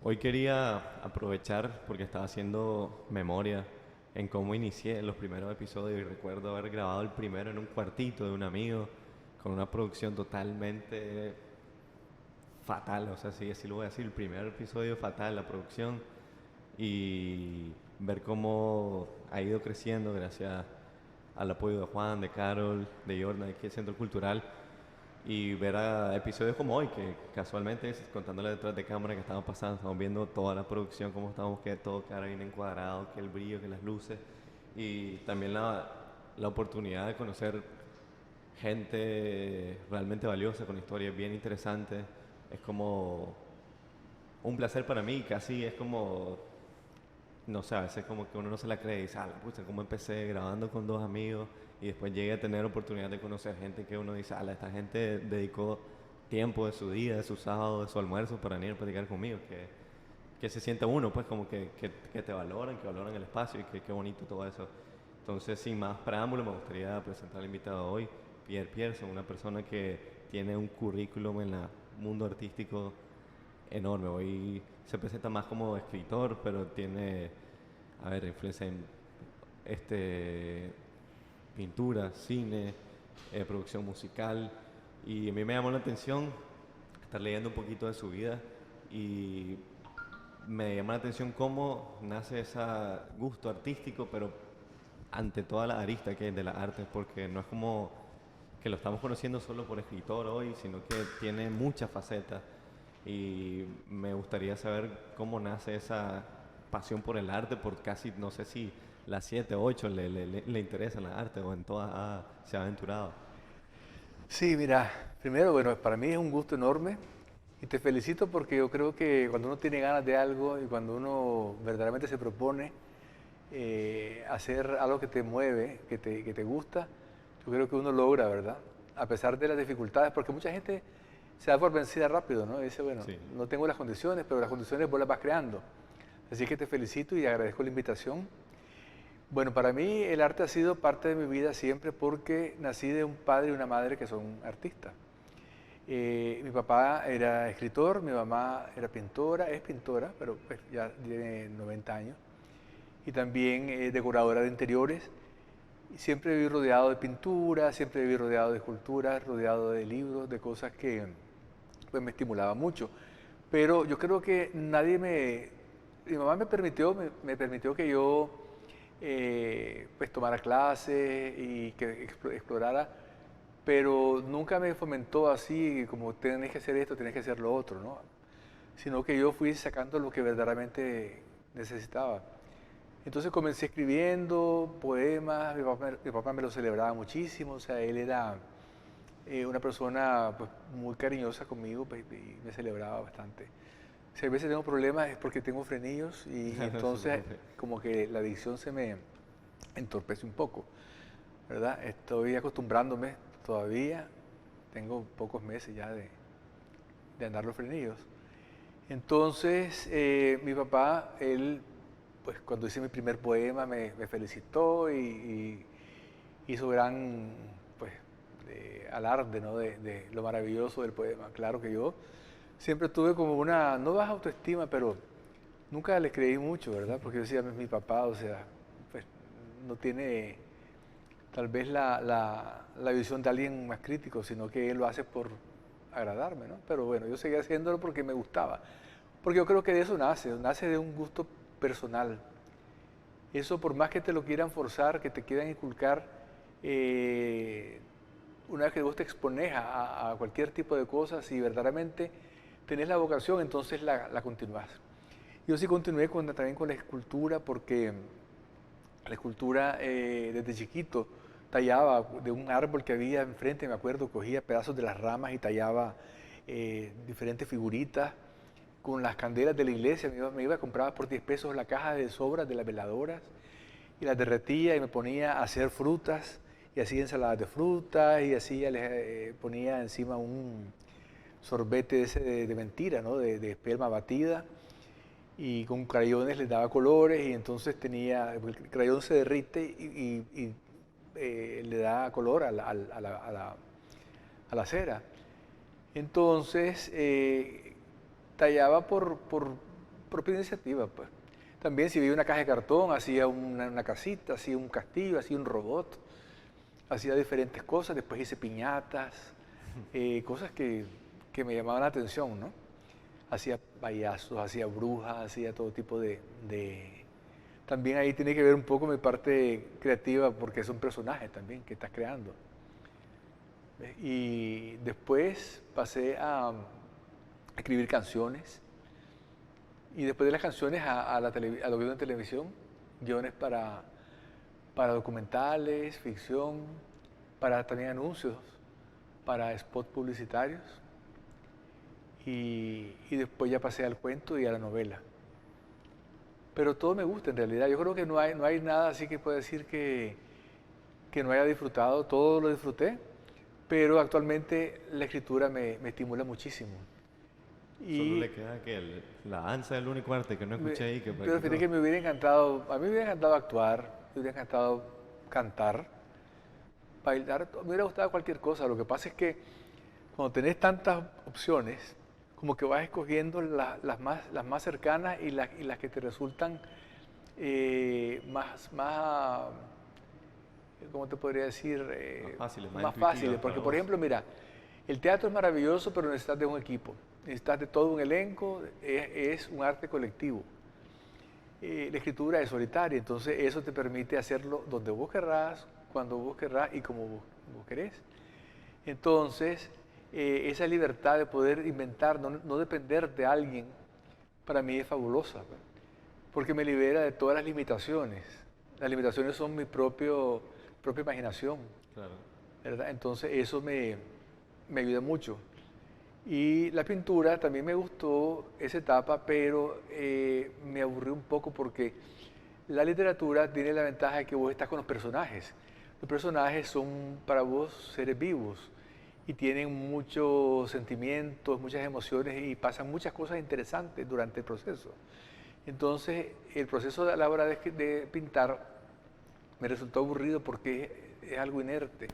Hoy quería aprovechar porque estaba haciendo memoria en cómo inicié los primeros episodios y recuerdo haber grabado el primero en un cuartito de un amigo con una producción totalmente fatal, o sea, sí, así lo voy a decir, el primer episodio fatal, la producción, y ver cómo ha ido creciendo gracias al apoyo de Juan, de Carol, de Jordan, aquí el Centro Cultural, y ver a episodios como hoy, que casualmente, contándole detrás de cámara que estamos pasando, estamos viendo toda la producción, cómo estamos, que todo queda bien encuadrado, que el brillo, que las luces, y también la oportunidad de conocer gente realmente valiosa, con historias bien interesantes. Es como un placer para mí, casi es como, no sé, a veces como que uno no se la cree y dice, ah, la pucha, cómo empecé grabando con dos amigos y después llegué a tener oportunidad de conocer gente que uno dice, ah, esta gente dedicó tiempo de su día, de su sábado, de su almuerzo para venir a platicar conmigo, que se siente uno, pues como que te valoran, que valoran el espacio y que qué bonito todo eso. Entonces, sin más preámbulo, me gustaría presentar al invitado hoy, Pierre Pierson, una persona que tiene un currículum en el mundo artístico enorme. Hoy se presenta más como escritor, pero tiene, a ver, influencia en este, pintura, cine, producción musical. Y a mí me llamó la atención estar leyendo un poquito de su vida y me llama la atención cómo nace ese gusto artístico, pero ante toda la arista que hay de las artes, porque no es como que lo estamos conociendo solo por escritor hoy, sino que tiene muchas facetas. Y me gustaría saber cómo nace esa pasión por el arte, por casi, no sé si las 7 o 8 le interesan las artes o en todas se ha aventurado. Sí, mira, primero, bueno, para mí es un gusto enorme y te felicito porque yo creo que cuando uno tiene ganas de algo y cuando uno verdaderamente se propone hacer algo que te mueve, que te gusta, yo creo que uno logra, ¿verdad? A pesar de las dificultades, porque mucha gente se da por vencida rápido, ¿no? Y dice, bueno, Sí. no tengo las condiciones, pero las condiciones vos las vas creando. Así que te felicito y agradezco la invitación. Bueno, para mí el arte ha sido parte de mi vida siempre porque nací de un padre y una madre que son artistas. Mi papá era escritor, mi mamá era pintora, es pintora, pero pues, ya tiene 90 años, y también decoradora de interiores. Y siempre viví rodeado de pintura, siempre viví rodeado de esculturas, rodeado de libros, de cosas que pues, me estimulaban mucho. Pero yo creo que mi mamá me permitió que yo pues tomara clases y que explorara, pero nunca me fomentó así como tenés que hacer esto, tenés que hacer lo otro, ¿no? Sino que yo fui sacando lo que verdaderamente necesitaba. Entonces comencé escribiendo poemas, mi papá me lo celebraba muchísimo, o sea, él era una persona pues, muy cariñosa conmigo pues, y me celebraba bastante. Si a veces tengo problemas es porque tengo frenillos y No se entonces preocupe. como que la adicción se me entorpece un poco, ¿verdad? Estoy acostumbrándome todavía, tengo pocos meses ya de andar los frenillos. Entonces, mi papá, él, pues cuando hice mi primer poema me felicitó y hizo gran, pues, alarde, ¿no? De lo maravilloso del poema. Claro que yo siempre tuve como una, no baja autoestima, pero nunca le creí mucho, ¿verdad? Porque yo decía, es mi papá, o sea, pues no tiene tal vez la visión de alguien más crítico, sino que él lo hace por agradarme, ¿no? Pero bueno, yo seguía haciéndolo porque me gustaba. Porque yo creo que de eso nace de un gusto personal. Eso por más que te lo quieran forzar, que te quieran inculcar, eh, una vez que vos te expones a cualquier tipo de cosas y verdaderamente tenés la vocación, entonces la continuás. Yo sí continué también con la escultura porque la escultura desde chiquito tallaba de un árbol que había enfrente, me acuerdo, cogía pedazos de las ramas y tallaba diferentes figuritas con las candelas de la iglesia. Me iba a comprar por 10 pesos la caja de sobras de las veladoras y las derretía y me ponía a hacer frutas y hacía ensaladas de frutas y hacía, les ponía encima un sorbete ese de mentira, ¿no? De espelma batida y con crayones les daba colores y entonces tenía, el crayón se derrite y le da color a la cera. Entonces tallaba propia iniciativa, pues. También si veía una caja de cartón, hacía una casita, hacía un castillo, hacía un robot, hacía diferentes cosas, después hice piñatas, cosas que me llamaban la atención, ¿no? Hacía payasos, hacía brujas, hacía todo tipo de... También ahí tiene que ver un poco mi parte creativa porque son personajes también que estás creando. Y después pasé a escribir canciones y después de las canciones a lo que veo en televisión, guiones para documentales, ficción, para también anuncios, para spots publicitarios y después ya pasé al cuento y a la novela. Pero todo me gusta en realidad. Yo creo que no hay nada así que pueda decir que no haya disfrutado. Todo lo disfruté, pero actualmente la escritura me estimula muchísimo. Solo le queda que la danza es el único arte que no escuché ahí. Pero fíjate que me hubiera encantado, a mí me hubiera encantado actuar, me hubiera encantado cantar, bailar, me hubiera gustado cualquier cosa. Lo que pasa es que cuando tenés tantas opciones, como que vas escogiendo las más cercanas y las que te resultan más, ¿cómo te podría decir? Más fáciles. Porque, por ejemplo, mira, el teatro es maravilloso, pero necesitas de un equipo, necesitas de todo un elenco, es un arte colectivo. La escritura es solitaria, entonces eso te permite hacerlo donde vos querrás, cuando vos querrás y como vos querés. Entonces, esa libertad de poder inventar, no depender de alguien, para mí es fabulosa, porque me libera de todas las limitaciones. Las limitaciones son mi propia imaginación, Claro. ¿verdad? Entonces eso me ayuda mucho. Y la pintura también me gustó esa etapa, pero me aburrió un poco porque la literatura tiene la ventaja de que vos estás con los personajes. Los personajes son para vos seres vivos y tienen muchos sentimientos, muchas emociones y pasan muchas cosas interesantes durante el proceso. Entonces, el proceso a la hora de pintar me resultó aburrido porque es algo inerte.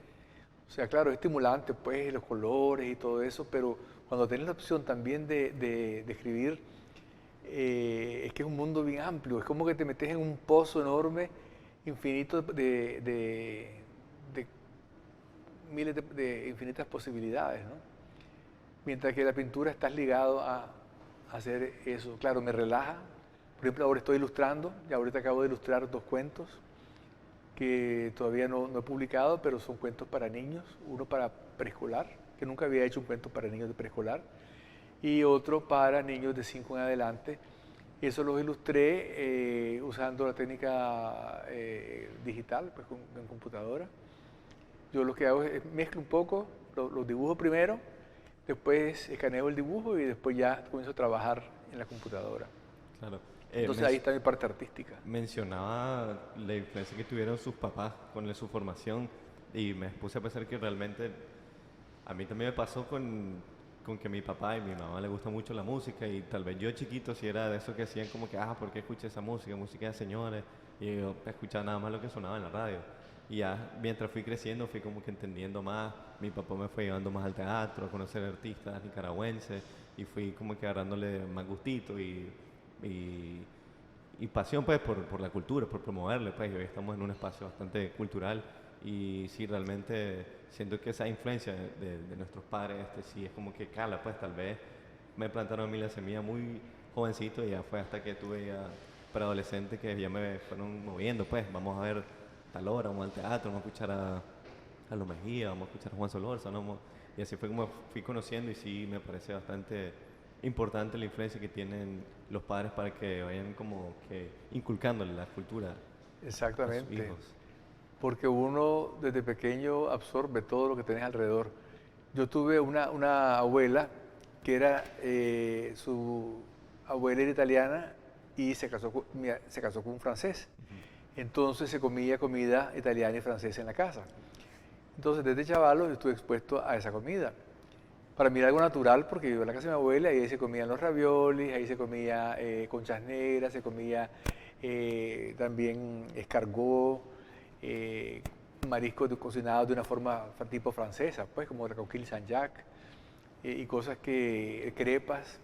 O sea, claro, es estimulante, pues, los colores y todo eso, pero cuando tienes la opción también de escribir, es que es un mundo bien amplio. Es como que te metes en un pozo enorme, infinito de miles de infinitas posibilidades, ¿no? Mientras que la pintura estás ligado a hacer eso. Claro, me relaja. Por ejemplo, ahora estoy ilustrando, y ahorita acabo de ilustrar 2 cuentos que todavía no he publicado, pero son cuentos para niños, uno para preescolar, que nunca había hecho un cuento para niños de preescolar, y otro para niños de 5 en adelante. Eso los ilustré usando la técnica digital, pues en computadora. Yo lo que hago es mezclo un poco, los dibujo primero, después escaneo el dibujo y después ya comienzo a trabajar en la computadora. Claro. Entonces ahí está mi parte artística. Mencionaba la influencia que tuvieron sus papás con su formación y me puse a pensar que realmente a mí también me pasó con que mi papá y mi mamá le gusta mucho la música y tal vez yo chiquito si era de esos que hacían como que, ¿por qué escuché esa música? Música de señores. Y yo escuchaba nada más lo que sonaba en la radio. Y ya mientras fui creciendo fui como que entendiendo más. Mi papá me fue llevando más al teatro, a conocer artistas nicaragüenses y fui como que agarrándole más gustito y pasión pues por la cultura, por promoverle pues, y hoy estamos en un espacio bastante cultural y sí, realmente siento que esa influencia de nuestros padres, sí es como que cala pues, tal vez me plantaron a mí la semilla muy jovencito y ya fue hasta que tuve ya preadolescente que ya me fueron moviendo pues, vamos a ver tal hora, vamos al teatro, vamos a escuchar a Los Mejía, vamos a escuchar a Juan Solorza, ¿no? Y así fue como fui conociendo y sí me parece bastante importante la influencia que tienen los padres para que vayan como que inculcándole la cultura a sus hijos. Porque uno desde pequeño absorbe todo lo que tenés alrededor. Yo tuve una abuela que era, su abuela era italiana y se casó con un francés. Entonces se comía comida italiana y francesa en la casa. Entonces desde chavalo yo estuve expuesto a esa comida. Para mí era algo natural porque yo iba a la casa de mi abuela y ahí se comían los raviolis, ahí se comía conchas negras, se comía también escargot, mariscos cocinados de una forma tipo francesa, pues como la coquille Saint-Jacques y cosas crepas.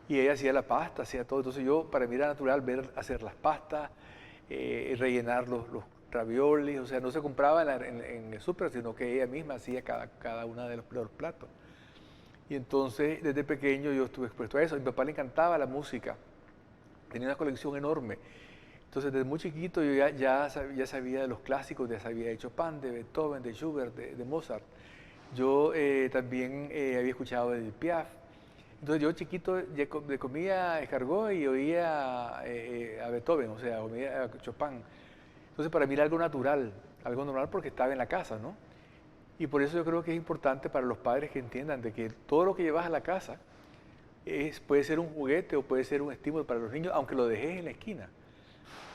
y ella hacía la pasta, hacía todo. Entonces yo, para mí era natural ver hacer las pastas, rellenar los raviolis, o sea, no se compraba en el súper, sino que ella misma hacía cada una de los platos. Y entonces, desde pequeño yo estuve expuesto a eso. A mi papá le encantaba la música, tenía una colección enorme. Entonces, desde muy chiquito yo ya sabía de los clásicos, ya sabía de Chopin, de Beethoven, de Schubert, de Mozart. Yo también había escuchado de Piaf. Entonces, yo chiquito ya comía escargot y oía a Beethoven, o sea, oía a Chopin. Entonces, para mí era algo normal porque estaba en la casa, ¿no? Y por eso yo creo que es importante para los padres que entiendan de que todo lo que llevas a la casa puede ser un juguete o puede ser un estímulo para los niños, aunque lo dejes en la esquina.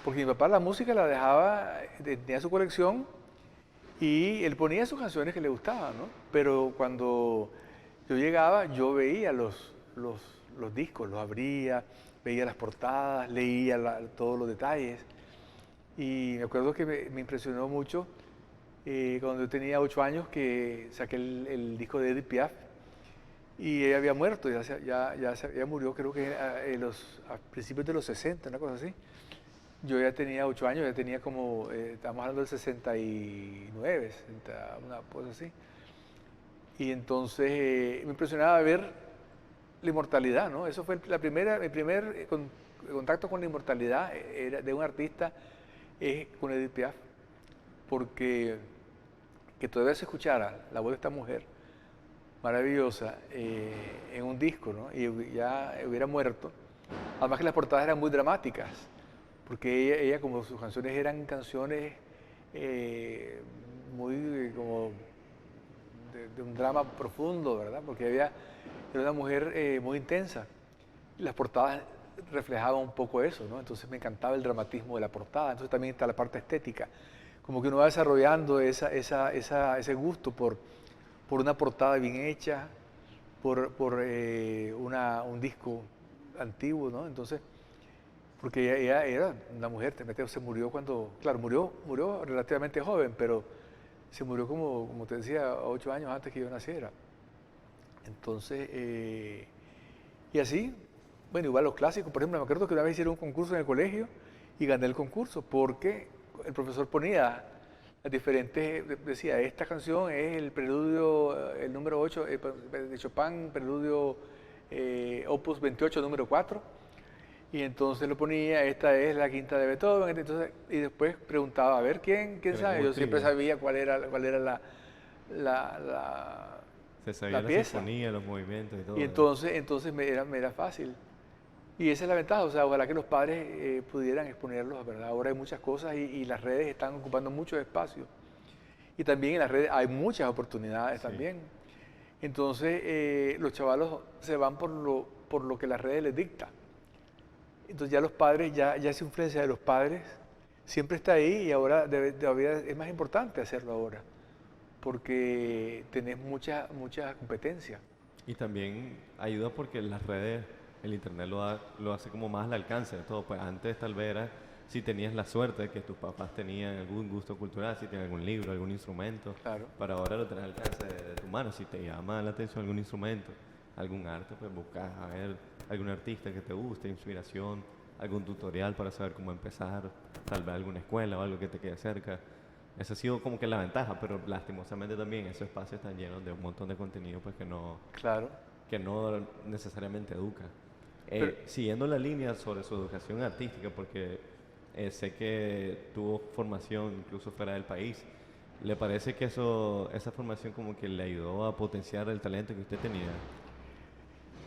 Porque mi papá la música la dejaba, tenía su colección y él ponía sus canciones que le gustaban, ¿no? Pero cuando yo llegaba, yo veía los discos, los abría, veía las portadas, leía todos los detalles. Y me acuerdo que me impresionó mucho cuando yo tenía 8 años que saqué el disco de Edith Piaf y ella había muerto, ya murió creo que a principios de los 60, una cosa así. Yo ya tenía 8 años, ya tenía como, estamos hablando del 69, 60, una cosa así. Y entonces me impresionaba ver la inmortalidad, ¿no? Eso fue mi primer contacto con la inmortalidad era de un artista con Edith Piaf, porque que todavía se escuchara la voz de esta mujer maravillosa en un disco, ¿no? Y ya hubiera muerto. Además que las portadas eran muy dramáticas, porque ella como sus canciones eran canciones muy como de un drama profundo, ¿verdad? Porque era una mujer muy intensa. Y las portadas reflejaban un poco eso, ¿no? Entonces me encantaba el dramatismo de la portada. Entonces también está la parte estética. Como que uno va desarrollando ese gusto por una portada bien hecha, por un disco antiguo, ¿no? Entonces, porque ella era una mujer, se murió cuando, claro, murió relativamente joven, pero se murió como te decía, 8 años antes que yo naciera. Entonces, y así, bueno, igual los clásicos, por ejemplo, me acuerdo que una vez hicieron un concurso en el colegio y gané el concurso porque el profesor ponía las diferentes, decía, esta canción es el preludio, el número 8 de Chopin, preludio opus 28, número 4. Y entonces lo ponía, esta es la quinta de Beethoven, entonces, y después preguntaba, a ver, ¿quién sabe? Yo siempre sabía cuál era Se sabía la la pieza. sinfonía, los movimientos y todo. Y entonces me era fácil. Y esa es la ventaja, o sea, ojalá que los padres pudieran exponerlos, ¿verdad? Ahora hay muchas cosas y las redes están ocupando mucho espacio. Y también en las redes hay muchas oportunidades también. Entonces, los chavalos se van por lo que las redes les dictan. Entonces ya los padres, ya esa influencia de los padres siempre está ahí y ahora todavía es más importante hacerlo ahora, porque tenés mucha competencia. Y también ayuda porque las redes, el internet lo hace como más al alcance de todo. Pues antes tal vez era si tenías la suerte de que tus papás tenían algún gusto cultural, si tenían algún libro, algún instrumento. Claro. Para ahora lo tenés al alcance de tu mano. Si te llama la atención algún instrumento, algún arte, pues buscas a ver algún artista que te guste, inspiración, algún tutorial para saber cómo empezar, tal vez alguna escuela o algo que te quede cerca. Esa ha sido como que la ventaja, pero lastimosamente también esos espacios están llenos de un montón de contenido pues Claro. que no necesariamente educa. Pero- Siguiendo la línea sobre su educación artística, porque sé que tuvo formación incluso fuera del país, ¿le parece que esa formación como que le ayudó a potenciar el talento que usted tenía?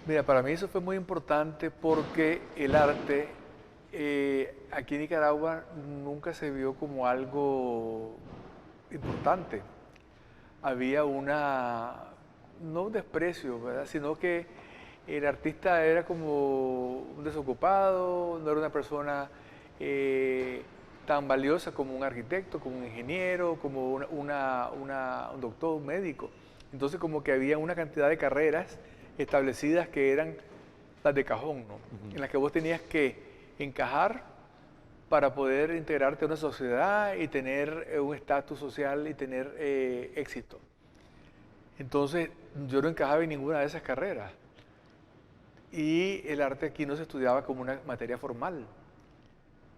Mira, para mí eso fue muy importante porque el arte aquí en Nicaragua nunca se vio como algo importante. Había no un desprecio, ¿verdad? Sino que el artista era como un desocupado, no era una persona tan valiosa como un arquitecto, como un ingeniero, como un doctor, un médico. Entonces como que había una cantidad de carreras establecidas que eran las de cajón, ¿no? En las que vos tenías que encajar para poder integrarte a una sociedad y tener un estatus social y tener éxito. Entonces yo no encajaba en ninguna de esas carreras. y el arte aquí no se estudiaba como una materia formal,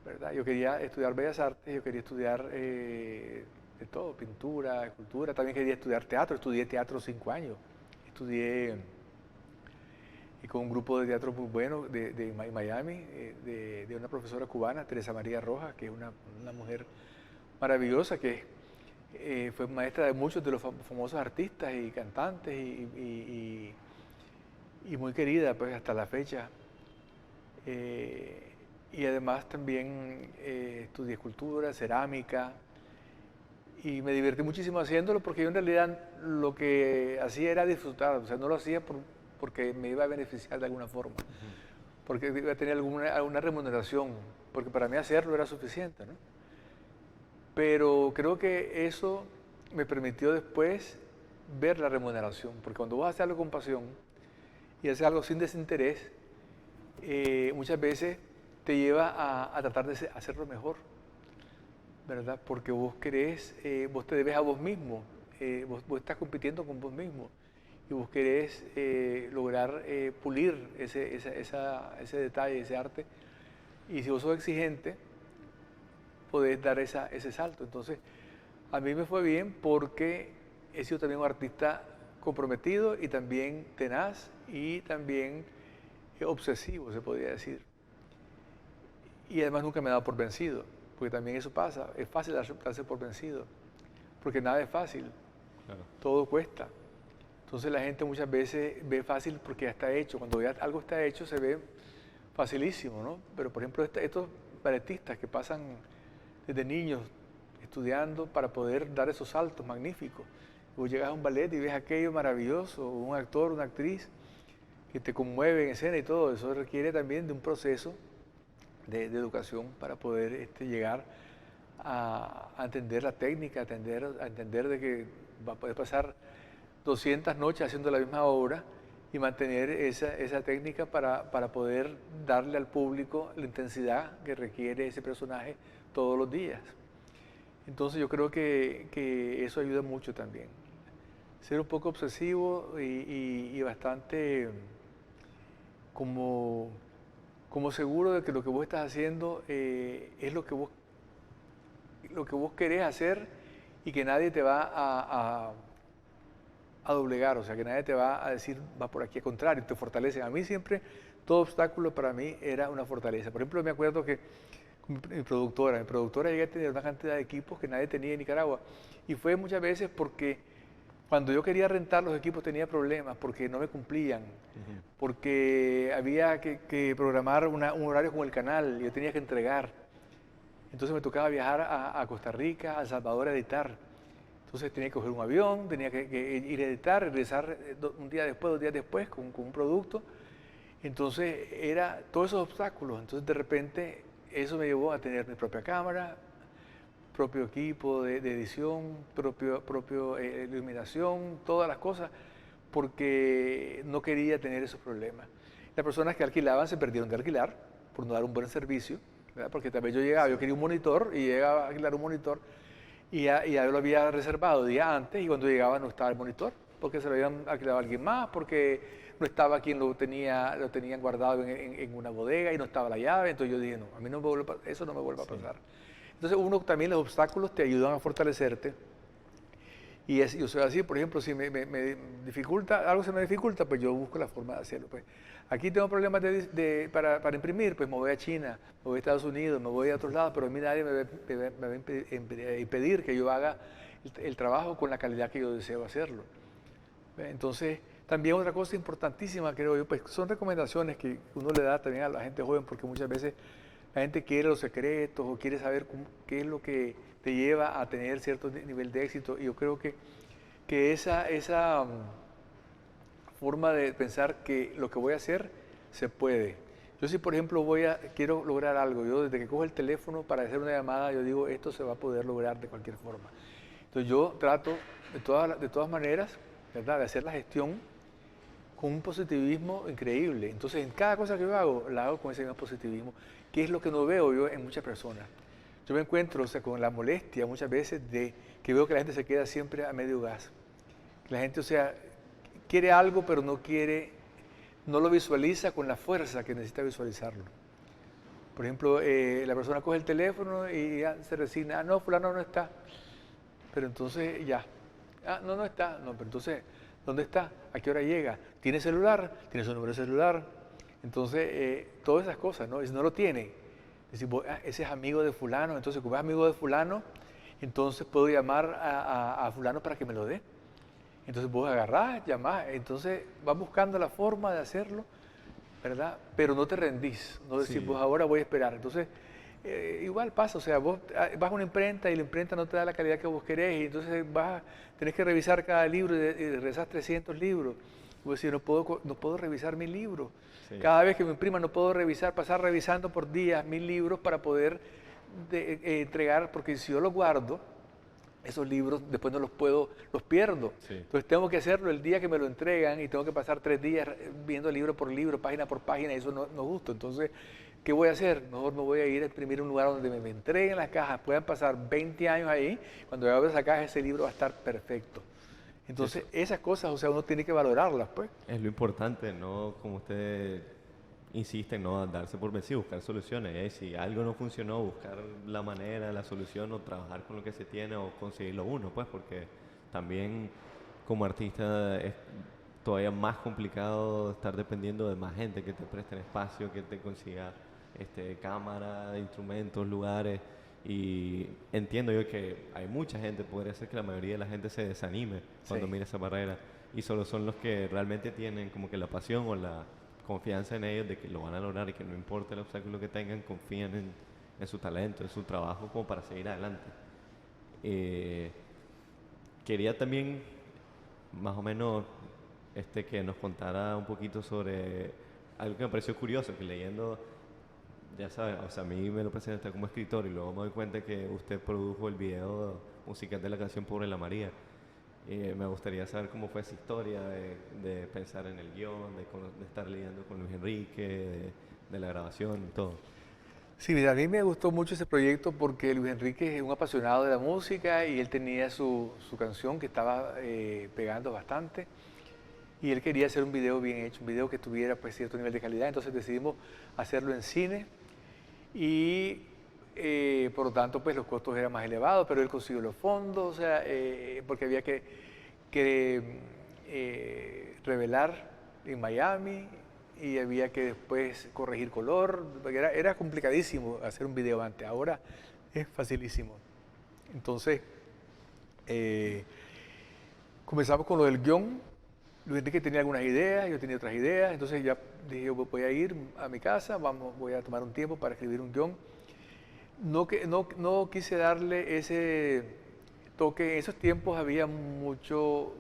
¿verdad? Yo quería estudiar Bellas Artes, yo quería estudiar de todo, pintura, escultura, también quería estudiar teatro, estudié teatro 5 años, estudié y con un grupo de teatro muy bueno de Miami, de una profesora cubana, Teresa María Rojas, que es una mujer maravillosa, que fue maestra de muchos de los famosos artistas y cantantes y muy querida pues hasta la fecha. Y además también estudié escultura, cerámica y me divertí muchísimo haciéndolo porque yo en realidad lo que hacía era disfrutar, o sea, no lo hacía porque me iba a beneficiar de alguna forma, porque iba a tener alguna remuneración, porque para mí hacerlo era suficiente, ¿no? Pero creo que eso me permitió después ver la remuneración, porque cuando vos haces algo con pasión y haces algo sin desinterés, muchas veces te lleva a tratar de hacerlo mejor, ¿verdad? Porque vos querés, vos te debes a vos mismo, vos estás compitiendo con vos mismo y vos querés lograr pulir ese detalle, ese arte. Y si vos sos exigente, podés dar ese salto. Entonces, a mí me fue bien porque he sido también un artista comprometido y también tenaz y también obsesivo, se podría decir. Y además nunca me he dado por vencido, porque también eso pasa, es fácil darse por vencido, porque nada es fácil, Claro. todo cuesta. Entonces la gente muchas veces ve fácil porque ya está hecho, cuando ya algo está hecho se ve facilísimo, ¿no? Pero por ejemplo estos balletistas que pasan desde niños estudiando para poder dar esos saltos magníficos. Vos llegas a un ballet y ves aquello maravilloso, un actor, una actriz que te conmueve en escena y todo, eso requiere también de un proceso de educación para poder llegar a entender la técnica, a entender de que va a poder pasar 200 noches haciendo la misma obra y mantener esa técnica para poder darle al público la intensidad que requiere ese personaje todos los días. Entonces yo creo que eso ayuda mucho también. Ser un poco obsesivo y bastante como seguro de que lo que vos estás haciendo es lo que vos querés hacer y que nadie te va a doblegar, o sea, que nadie te va a decir, va por aquí, al contrario, te fortalecen. A mí siempre, todo obstáculo para mí era una fortaleza. Por ejemplo, me acuerdo que mi productora llegué a tener una cantidad de equipos que nadie tenía en Nicaragua. Y fue muchas veces porque cuando yo quería rentar los equipos tenía problemas, porque no me cumplían, porque había que programar un horario con el canal, yo tenía que entregar. Entonces me tocaba viajar a Costa Rica, a El Salvador a editar. Entonces tenía que coger un avión, tenía que ir a editar, regresar un día después, 2 días después con un producto. Entonces era todos esos obstáculos. Entonces de repente eso me llevó a tener mi propia cámara, propio equipo de edición, propio iluminación, todas las cosas, porque no quería tener esos problemas. Las personas que alquilaban se perdieron de alquilar por no dar un buen servicio, ¿verdad? Porque también yo llegaba, yo quería un monitor y llegaba a alquilar un monitor y ya lo había reservado día antes y cuando llegaba no estaba el monitor, porque se lo habían alquilado a alguien más, porque no estaba quien lo tenían guardado en una bodega y no estaba la llave. Entonces yo dije, no, a mí eso no me vuelve a pasar. Entonces uno también, los obstáculos te ayudan a fortalecerte. Y yo soy así, por ejemplo, si algo se me dificulta, pues yo busco la forma de hacerlo. Pues. Aquí tengo problemas para imprimir, pues me voy a China, me voy a Estados Unidos, me voy a otros lados, pero a mí nadie me va a impedir que yo haga el trabajo con la calidad que yo deseo hacerlo. Entonces, también otra cosa importantísima, creo yo, pues son recomendaciones que uno le da también a la gente joven, porque muchas veces la gente quiere los secretos o quiere saber qué es lo que te lleva a tener cierto nivel de éxito. Y yo creo que esa forma de pensar que lo que voy a hacer se puede. Yo si por ejemplo quiero lograr algo, yo desde que cojo el teléfono para hacer una llamada, yo digo esto se va a poder lograr de cualquier forma. Entonces yo trato de todas maneras, ¿verdad?, de hacer la gestión con un positivismo increíble. Entonces en cada cosa que yo hago, la hago con ese mismo positivismo, que es lo que no veo yo en muchas personas. Yo me encuentro, o sea, con la molestia muchas veces de que veo que la gente se queda siempre a medio gas. La gente, o sea, quiere algo pero no quiere no lo visualiza con la fuerza que necesita visualizarlo. Por ejemplo, la persona coge el teléfono y ya se resigna, ah, no, fulano no está, pero entonces ya, ah, no, no está, no, pero entonces, ¿dónde está? ¿A qué hora llega? ¿Tiene celular? ¿Tiene su número de celular? Entonces, todas esas cosas, ¿no? Y si no lo tiene, decir, ah, ese es amigo de fulano, entonces como es amigo de fulano, entonces puedo llamar a fulano para que me lo dé. Entonces vos agarrás, llamás, entonces vas buscando la forma de hacerlo, ¿verdad? Pero no te rendís, no decís, Sí, pues ahora voy a esperar. Entonces, igual pasa, o sea, vos vas a una imprenta y la imprenta no te da la calidad que vos querés, y entonces tenés que revisar cada libro y rezás 300 libros. Vos decís, no puedo revisar 1000 libros. sí, Cada vez que me imprima no puedo pasar revisando por días 1000 libros para poder entregar, porque si yo los guardo, esos libros después no los pierdo. sí. Entonces tengo que hacerlo el día que me lo entregan y tengo que pasar 3 días viendo libro por libro, página por página, y eso no gusta. Entonces, ¿qué voy a hacer? Mejor me voy a ir a imprimir un lugar donde me entreguen las cajas, puedan pasar 20 años ahí, cuando yo abra esa caja ese libro va a estar perfecto. Entonces, esas cosas, o sea, uno tiene que valorarlas, pues. Es lo importante, ¿no? Como usted insiste, no darse por vencido, buscar soluciones. Si algo no funcionó, buscar la manera, la solución o trabajar con lo que se tiene o conseguirlo uno, pues, porque también como artista es todavía más complicado estar dependiendo de más gente que te presten espacio, que te consiga cámara, instrumentos, lugares. Y entiendo yo que hay mucha gente, podría ser que la mayoría de la gente se desanime cuando Sí. mira esa barrera. Y solo son los que realmente tienen como que la pasión o la confianza en ellos de que lo van a lograr y que no importa el obstáculo que tengan, confían en su talento, en su trabajo como para seguir adelante. Eh, Quería también más o menos que nos contara un poquito sobre algo que me pareció curioso, que leyendo, ya saben, o sea, a mí me lo presenta como escritor y luego me doy cuenta que usted produjo el video musical de la canción Pobre la María. Me gustaría saber cómo fue esa historia de pensar en el guión, de estar lidiando con Luis Enrique, de la grabación y todo. Sí, mira, a mí me gustó mucho ese proyecto porque Luis Enrique es un apasionado de la música y él tenía su canción que estaba pegando bastante y él quería hacer un video bien hecho, un video que tuviera pues cierto nivel de calidad, entonces decidimos hacerlo en cine y por lo tanto pues los costos eran más elevados, pero él consiguió los fondos, o sea, porque había que revelar en Miami y había que después corregir color, era complicadísimo hacer un video antes, ahora es facilísimo. Entonces, eh, comenzamos con lo del guión. Luis Enrique tenía algunas ideas, yo tenía otras ideas, entonces ya dije, yo voy a ir a mi casa, voy a tomar un tiempo para escribir un guión. No quise darle ese toque, en esos tiempos había mucho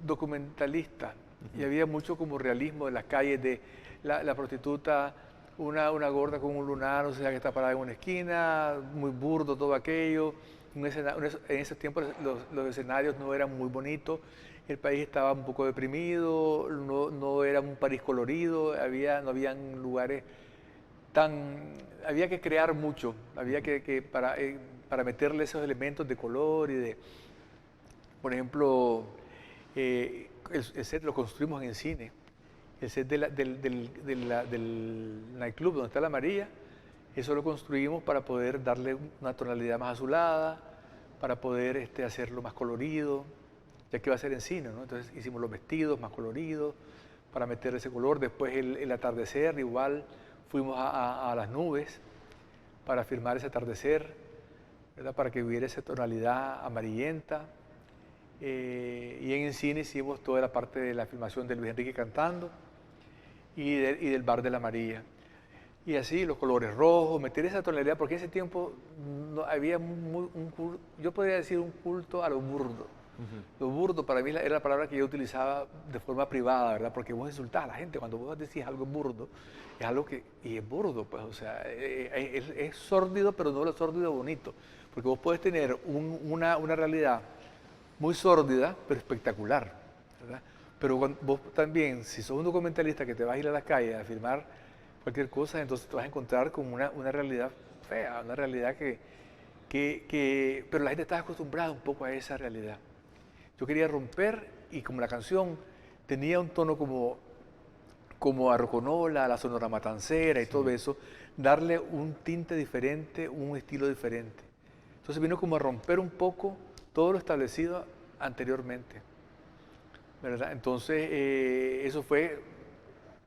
documentalista y había mucho como realismo de las calles de la prostituta, una gorda con un lunar, o sea, que está parada en una esquina, muy burdo todo aquello. En esos tiempos los escenarios no eran muy bonitos, el país estaba un poco deprimido, no era un París colorido, no habían lugares había que crear mucho, había para meterle esos elementos de color y por ejemplo, el set lo construimos en el cine, el set del nightclub donde está la María, eso lo construimos para poder darle una tonalidad más azulada, para poder hacerlo más colorido, ya que va a ser en cine, ¿no? Entonces hicimos los vestidos más coloridos para meter ese color. Después el atardecer, igual fuimos a las nubes para filmar ese atardecer, ¿verdad? Para que hubiera esa tonalidad amarillenta. Y en el cine hicimos toda la parte de la filmación de Luis Enrique cantando y del bar de la María. Y así los colores rojos, meter esa tonalidad, porque en ese tiempo no, había yo podría decir un culto a lo burdo. Lo burdo para mí era la palabra que yo utilizaba de forma privada, ¿verdad? Porque vos insultás a la gente, cuando vos decís algo burdo, es algo y es burdo, pues, o sea, es sórdido, pero no lo sórdido bonito, porque vos podés tener una realidad muy sórdida, pero espectacular, ¿verdad? Pero vos también, si sos un documentalista que te vas a ir a las calles a filmar cualquier cosa, entonces te vas a encontrar con una realidad fea, una realidad pero la gente está acostumbrada un poco a esa realidad. Yo quería romper y como la canción tenía un tono como a roconola, a la sonora matancera y todo eso, darle un tinte diferente, un estilo diferente. Entonces vino como a romper un poco todo lo establecido anteriormente, ¿verdad? Entonces eso fue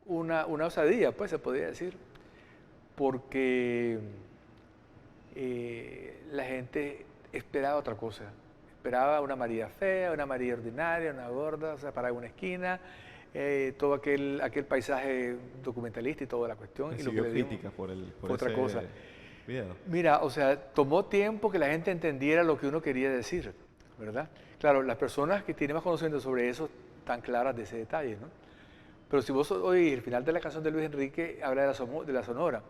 una osadía, pues se podría decir, porque la gente esperaba otra cosa. Esperaba una María fea, una María ordinaria, una gorda, o sea, para una esquina, todo aquel paisaje documentalista y toda la cuestión. Y lo que le dio críticas por fue otra ese cosa. video. Mira, o sea, tomó tiempo que la gente entendiera lo que uno quería decir, ¿verdad? Claro, las personas que tienen más conocimiento sobre eso están claras de ese detalle, ¿no? Pero si vos oís el final de la canción de Luis Enrique, habla de la sonora.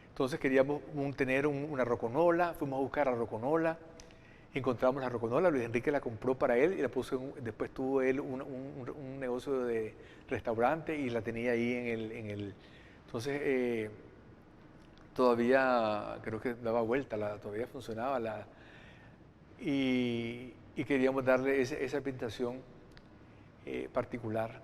Entonces queríamos tener una roconola, fuimos a buscar la roconola, encontramos la roconola, Luis Enrique la compró para él y la puso, después tuvo él un negocio de restaurante y la tenía ahí en el entonces todavía creo que daba vuelta, todavía funcionaba y queríamos darle esa pintación particular.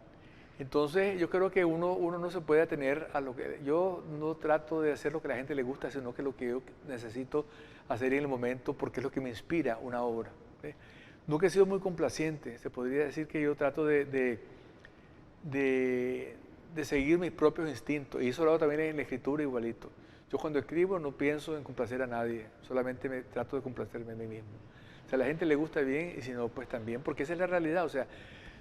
Entonces yo creo que uno no se puede atener a lo que... Yo no trato de hacer lo que a la gente le gusta, sino que lo que yo necesito hacer en el momento porque es lo que me inspira una obra. ¿Sí? Nunca he sido muy complaciente, se podría decir que yo trato de seguir mis propios instintos y eso lo hago también en la escritura igualito. Yo cuando escribo no pienso en complacer a nadie, solamente trato de complacerme a mí mismo. O sea, a la gente le gusta bien y si no, pues también, porque esa es la realidad. O sea,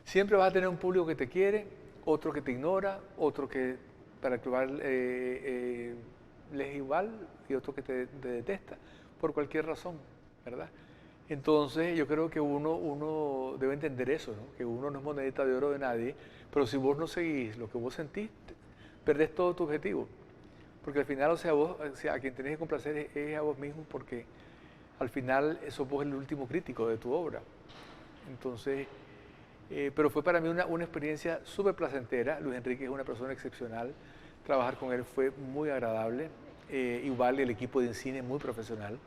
siempre vas a tener un público que te quiere, otro que te ignora, otro que para el cual le es igual y otro que te detesta, por cualquier razón, ¿verdad? Entonces yo creo que uno debe entender eso, ¿no? Que uno no es monedita de oro de nadie, pero si vos no seguís lo que vos sentís, perdés todo tu objetivo. Porque al final, o sea, a quien tenés que complacer es a vos mismo porque al final sos vos el último crítico de tu obra. Entonces, pero fue para mí una experiencia súper placentera. Luis Enrique es una persona excepcional. Trabajar con él fue muy agradable. Igual el equipo de cine muy profesional.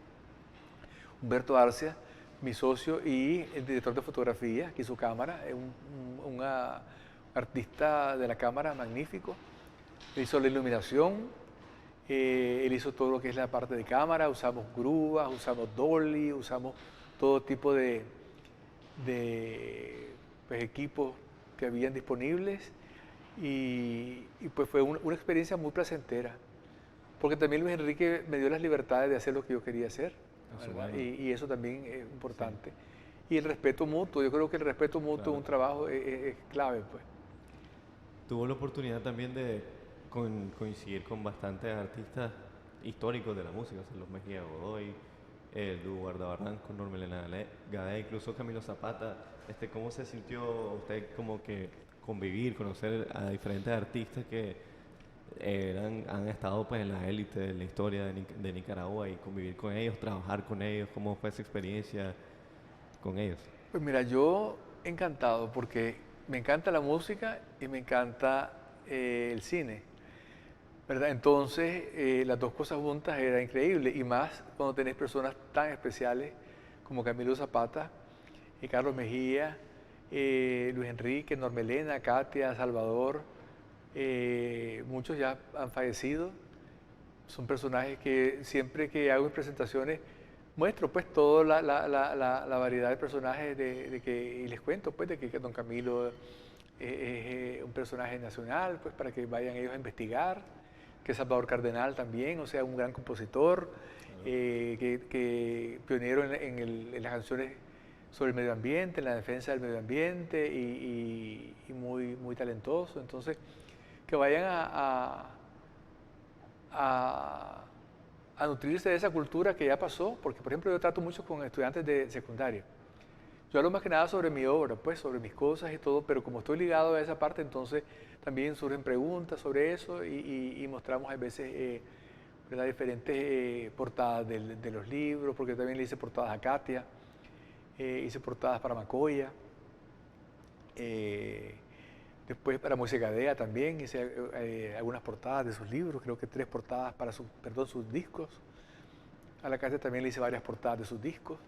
Humberto Arcia, mi socio y el director de fotografía, que hizo cámara, es un artista de la cámara magnífico. Él hizo la iluminación, él hizo todo lo que es la parte de cámara, usamos grúas, usamos dolly, usamos todo tipo de pues, equipos que habían disponibles y pues fue una experiencia muy placentera, porque también Luis Enrique me dio las libertades de hacer lo que yo quería hacer, bueno. y eso también es importante. Sí. Y el respeto mutuo, yo creo que el respeto mutuo en un trabajo es clave. Pues. Tuvo la oportunidad también de coincidir con bastantes artistas históricos de la música, o sea, los Mejía Godoy, Edu Guardabarranco, Normelena Gadea, incluso Camilo Zapata. ¿Cómo se sintió usted como que convivir, conocer a diferentes artistas que han estado pues en la élite de la historia de Nicaragua y convivir con ellos, trabajar con ellos? ¿Cómo fue esa experiencia con ellos? Pues mira, yo encantado porque me encanta la música y me encanta el cine, ¿verdad? Entonces las dos cosas juntas era increíble y más cuando tenés personas tan especiales como Camilo Zapata, Carlos Mejía, Luis Enrique, Normelena, Katia, Salvador. Muchos ya han fallecido, son personajes que siempre que hago mis presentaciones muestro pues toda la variedad de personajes y les cuento pues de que don Camilo es un personaje nacional pues para que vayan ellos a investigar, que Salvador Cardenal también, o sea un gran compositor, que pionero en las canciones sobre el medio ambiente, en la defensa del medio ambiente y muy, muy talentoso. Entonces, que vayan a nutrirse de esa cultura que ya pasó, porque por ejemplo yo trato mucho con estudiantes de secundaria. Yo hablo más que nada sobre mi obra, pues sobre mis cosas y todo, pero como estoy ligado a esa parte, entonces también surgen preguntas sobre eso y mostramos a veces ¿verdad? Diferentes portadas de los libros, porque también le hice portadas a Katia, hice portadas para Macoya. Después para Moisés Gadea también hice algunas portadas de sus libros, creo que 3 portadas para sus discos. A la Katia también le hice varias portadas de sus discos.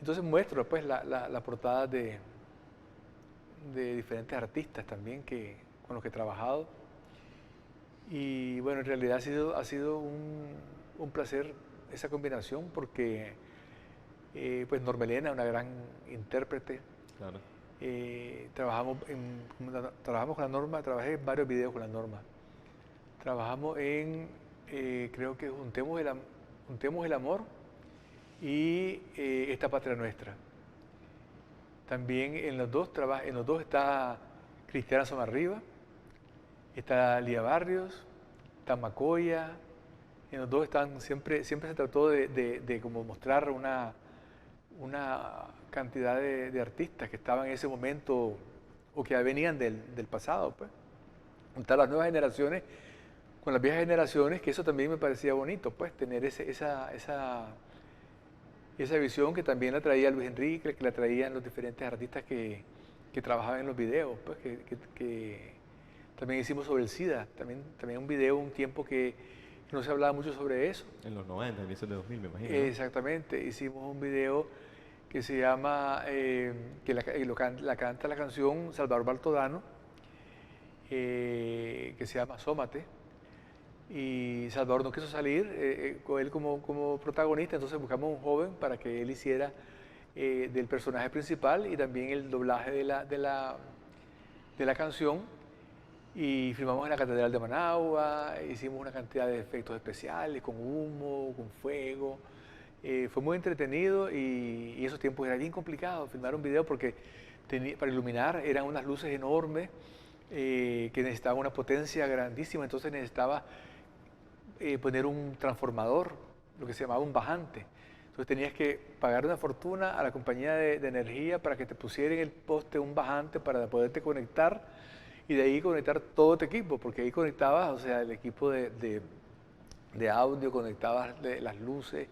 Entonces muestro pues la portada de de diferentes artistas también con los que he trabajado. Y bueno, en realidad ha sido un placer esa combinación porque pues Normelena, una gran intérprete. Claro. Trabajamos con la Norma, trabajé en varios videos con la Norma. Trabajamos creo que Juntemos el Amor y Esta Patria Nuestra. También en los dos está Cristiana Somarriba, está Lía Barrios, está Macoya. En los dos siempre se trató de como mostrar una cantidad de artistas que estaban en ese momento o que venían del pasado, pues. Juntar las nuevas generaciones con las viejas generaciones, que eso también me parecía bonito, pues, tener esa visión que también la traía Luis Enrique, que la traían los diferentes artistas que trabajaban en los videos, pues, que también hicimos sobre el SIDA, también un video, un tiempo que no se hablaba mucho sobre eso. En los 90, inicios de 2000, me imagino. Exactamente, hicimos un video que se llama, la canta la canción Salvador Baltodano, que se llama Asómate. Y Salvador no quiso salir, con él como protagonista, entonces buscamos un joven para que él hiciera del personaje principal y también el doblaje de la canción. Y filmamos en la Catedral de Managua, hicimos una cantidad de efectos especiales, con humo, con fuego. Fue muy entretenido y esos tiempos era bien complicado filmar un video porque para iluminar eran unas luces enormes que necesitaban una potencia grandísima, entonces necesitaba poner un transformador, lo que se llamaba un bajante. Entonces tenías que pagar una fortuna a la compañía de energía para que te pusiera en el poste un bajante para poderte conectar y de ahí conectar todo tu equipo, porque ahí conectabas, o sea, el equipo de audio, conectabas las luces,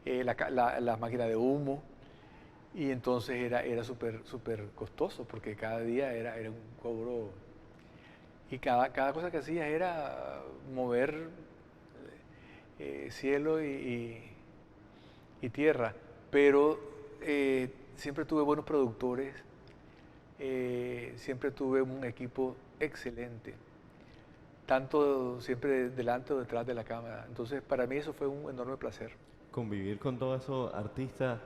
la máquina de humo, y entonces era súper costoso porque cada día era un cobro y cada cosa que hacías era mover cielo y tierra, pero siempre tuve buenos productores, siempre tuve un equipo excelente, tanto siempre delante o detrás de la cámara, entonces para mí eso fue un enorme placer. Convivir con todos esos artistas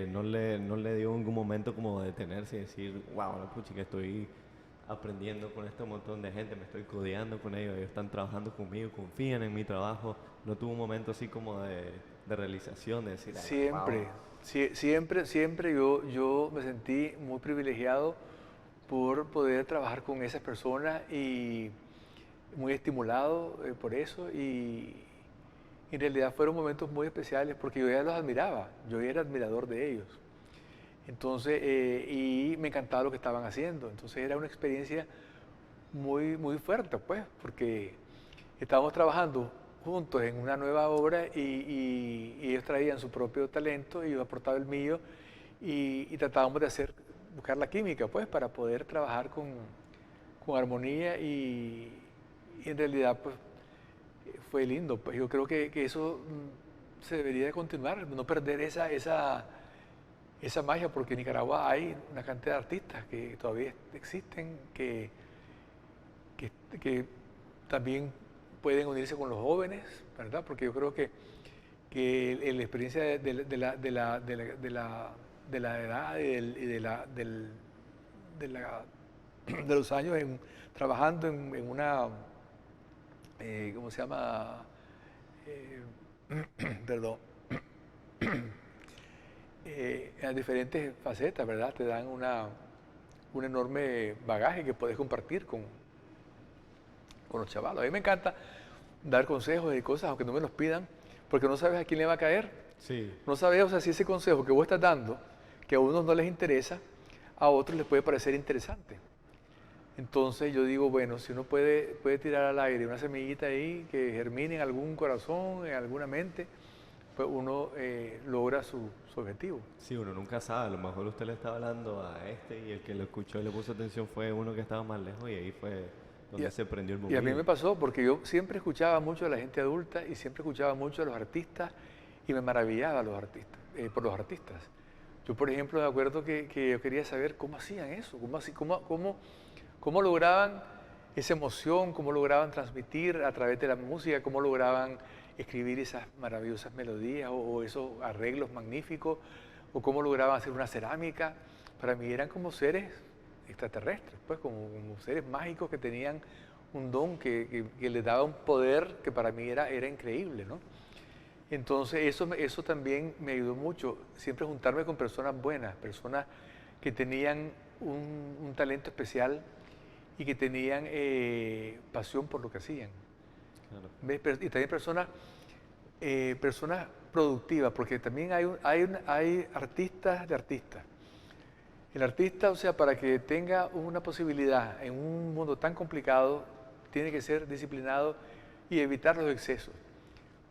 no le dio en ningún momento como detenerse y decir, wow, la pucha, que estoy aprendiendo con este montón de gente, me estoy codeando con ellos están trabajando conmigo, confían en mi trabajo. ¿No tuvo un momento así como de realización, de decir, Siempre, wow? siempre yo me sentí muy privilegiado por poder trabajar con esas personas y muy estimulado por eso y en realidad fueron momentos muy especiales porque yo ya los admiraba, yo era admirador de ellos. Entonces, y me encantaba lo que estaban haciendo. Entonces era una experiencia muy fuerte, pues, porque estábamos trabajando juntos en una nueva obra y ellos traían su propio talento y yo aportaba el mío y tratábamos de buscar la química, pues, para poder trabajar con armonía y en realidad, pues, fue lindo. Pues yo creo que eso se debería de continuar, no perder esa magia, porque en Nicaragua hay una cantidad de artistas que todavía existen, que también pueden unirse con los jóvenes, ¿verdad? Porque yo creo que la experiencia de la edad y de los años trabajando en una, ¿cómo se llama? Perdón. En las diferentes facetas, ¿verdad? Te dan un enorme bagaje que puedes compartir con los chavalos. A mí me encanta dar consejos y cosas, aunque no me los pidan, porque no sabes a quién le va a caer. Sí. No sabes, o sea, si ese consejo que vos estás dando, que a unos no les interesa, a otros les puede parecer interesante. Entonces yo digo, bueno, si uno puede tirar al aire una semillita ahí que germine en algún corazón, en alguna mente, pues uno logra su objetivo. Sí, uno nunca sabe, a lo mejor usted le estaba hablando a y el que lo escuchó y le puso atención fue uno que estaba más lejos y ahí fue donde se prendió el Y bombillo. a mí me pasó porque yo siempre escuchaba mucho a la gente adulta y siempre escuchaba mucho a los artistas y me maravillaba por los artistas. Yo, por ejemplo, me acuerdo que yo quería saber cómo hacían eso, cómo lograban esa emoción, cómo lograban transmitir a través de la música, cómo lograban escribir esas maravillosas melodías o esos arreglos magníficos, o cómo lograban hacer una cerámica. Para mí eran como seres extraterrestres, pues como seres mágicos que tenían un don que les daba un poder que para mí era increíble, ¿no? Entonces eso también me ayudó mucho, siempre juntarme con personas buenas, personas que tenían un talento especial y que tenían pasión por lo que hacían. Claro. ¿Ves? Y también personas productivas, porque también hay artistas de artistas. El artista, o sea, para que tenga una posibilidad en un mundo tan complicado, tiene que ser disciplinado y evitar los excesos.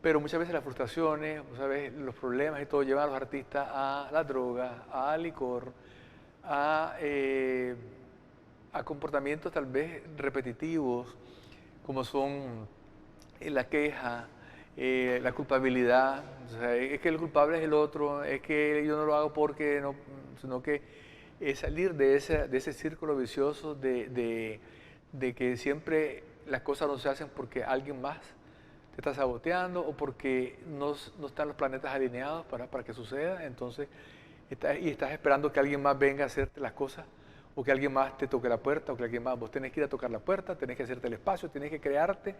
Pero muchas veces las frustraciones, ¿sabes? Los problemas y todo llevan a los artistas a la droga, al licor, a comportamientos tal vez repetitivos, como son la queja, la culpabilidad. O sea, es que el culpable es el otro, es que yo no lo hago porque no, sino que es salir de ese círculo vicioso de que siempre las cosas no se hacen porque alguien más te está saboteando o porque no están los planetas alineados para que suceda. Entonces, estás esperando que alguien más venga a hacerte las cosas o que alguien más te toque la puerta o que alguien más, vos tenés que ir a tocar la puerta, tenés que hacerte el espacio, tenés que crearte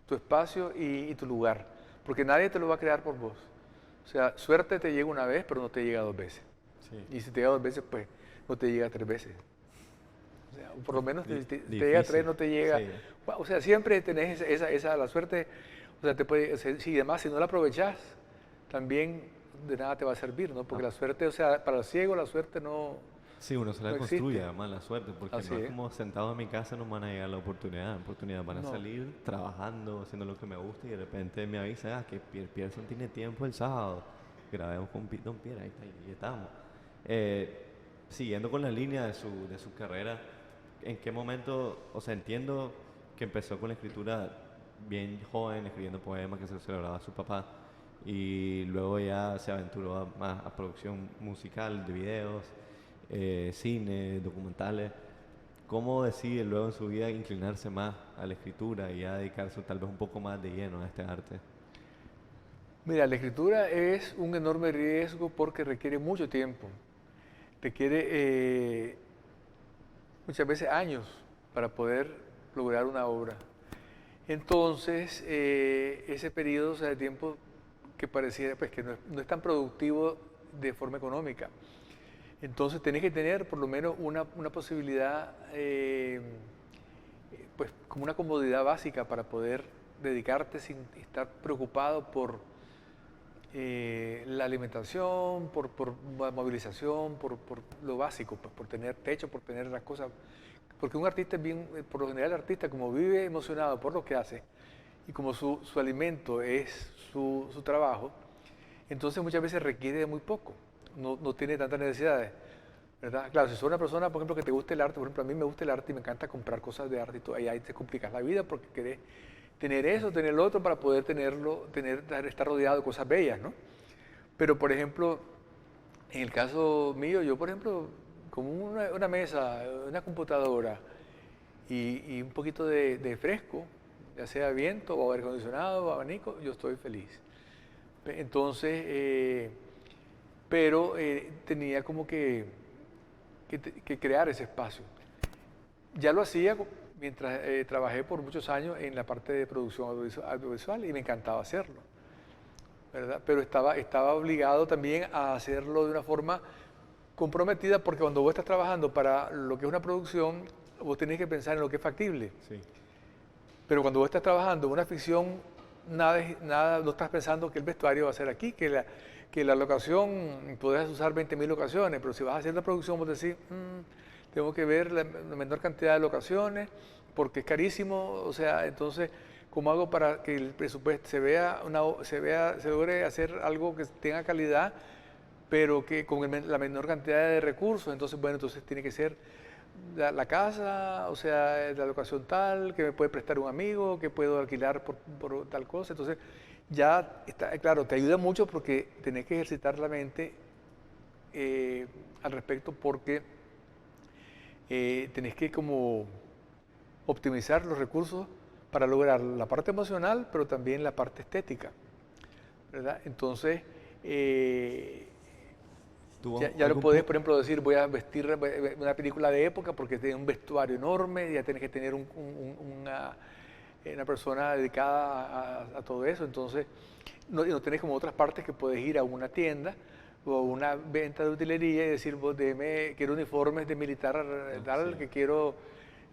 tu espacio y tu lugar, porque nadie te lo va a crear por vos. O sea, suerte te llega una vez, pero no te llega dos veces. Sí. Y si te llega dos veces, pues no te llega tres veces. O sea, por lo menos si te Difícil. llega tres, no te llega. Sí. O sea, siempre tenés la suerte. O sea, si además si no la aprovechás, también de nada te va a servir, ¿no? Porque la suerte, o sea, para el ciego la suerte no, Sí, uno se la no construye, existe. además, la suerte, porque Así no es es. como sentado en mi casa no me van a llegar la oportunidad van a No. salir trabajando, haciendo lo que me gusta y de repente me avisa que Pearson tiene tiempo el sábado, grabemos con Don Pierre, ahí está, y estamos. Siguiendo con la línea de su carrera, ¿en qué momento, o sea, entiendo que empezó con la escritura bien joven, escribiendo poemas que se lo celebraba a su papá, y luego ya se aventuró más a producción musical de videos, cine, documentales? ¿Cómo decide luego en su vida inclinarse más a la escritura y a dedicarse tal vez un poco más de lleno a este arte? Mira, la escritura es un enorme riesgo porque requiere mucho tiempo. Requiere muchas veces años para poder lograr una obra. Entonces, ese periodo, o sea, de tiempo que pareciera pues, que no es tan productivo de forma económica. Entonces, tenés que tener por lo menos una posibilidad, pues como una comodidad básica para poder dedicarte sin estar preocupado por la alimentación, por la movilización, por lo básico, pues, por tener techo, por tener las cosas. Porque un artista es bien, por lo general el artista como vive emocionado por lo que hace y como su alimento es su trabajo, entonces muchas veces requiere de muy poco, no tiene tantas necesidades, ¿verdad? Claro, si sos una persona, por ejemplo, que te gusta el arte, por ejemplo, a mí me gusta el arte y me encanta comprar cosas de arte y todo, ahí te complicas la vida porque querés tener eso, tener lo otro para poder estar rodeado de cosas bellas, ¿no? Pero, por ejemplo, en el caso mío, yo, por ejemplo, con una mesa, una computadora y un poquito de fresco, ya sea viento o aire acondicionado o abanico, yo estoy feliz. Entonces, pero tenía como que crear ese espacio. Ya lo hacía mientras trabajé por muchos años en la parte de producción audiovisual y me encantaba hacerlo, ¿verdad? Pero estaba obligado también a hacerlo de una forma comprometida porque cuando vos estás trabajando para lo que es una producción, vos tenés que pensar en lo que es factible. Sí. Pero cuando vos estás trabajando en una ficción, no estás pensando que el vestuario va a ser aquí, que la locación, podés usar 20.000 locaciones, pero si vas a hacer la producción, vos decís, tengo que ver la menor cantidad de locaciones, porque es carísimo, o sea, entonces, ¿cómo hago para que el presupuesto se logre hacer algo que tenga calidad, pero que con la menor cantidad de recursos? Entonces, bueno, entonces tiene que ser la casa, o sea, la locación tal, que me puede prestar un amigo, que puedo alquilar por tal cosa. Entonces, ya está, claro, te ayuda mucho porque tenés que ejercitar la mente al respecto porque tenés que como optimizar los recursos para lograr la parte emocional, pero también la parte estética, ¿verdad? Entonces, ya lo podés, por ejemplo, decir, voy a vestir una película de época porque tiene un vestuario enorme, ya tenés que tener una persona dedicada a todo eso, entonces no tenés como otras partes que puedes ir a una tienda o a una venta de utilería y decir, vos quiero uniformes de militar tal, que quiero...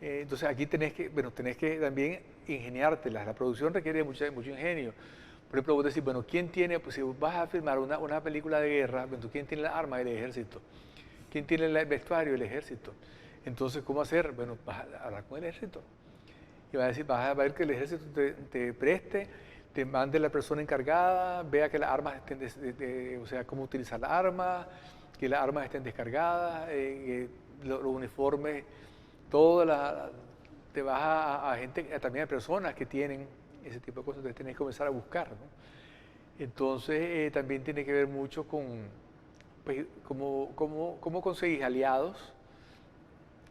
entonces aquí tenés que también ingeniártelas, la producción requiere mucho ingenio. Por ejemplo, vos decís, bueno, ¿quién tiene, pues si vas a filmar una película de guerra, bueno, ¿quién tiene la arma? El ejército. ¿Quién tiene el vestuario? El ejército. Entonces, ¿cómo hacer? Bueno, vas a hablar con el ejército. Y vas a decir, vas a ver que el ejército te preste, te mande la persona encargada, vea que las armas estén, o sea, cómo utilizar las armas, que las armas estén descargadas, los uniformes, te vas a gente, también a personas que tienen ese tipo de cosas, entonces tenés que comenzar a buscar, ¿no? Entonces también tiene que ver mucho con pues, cómo conseguís aliados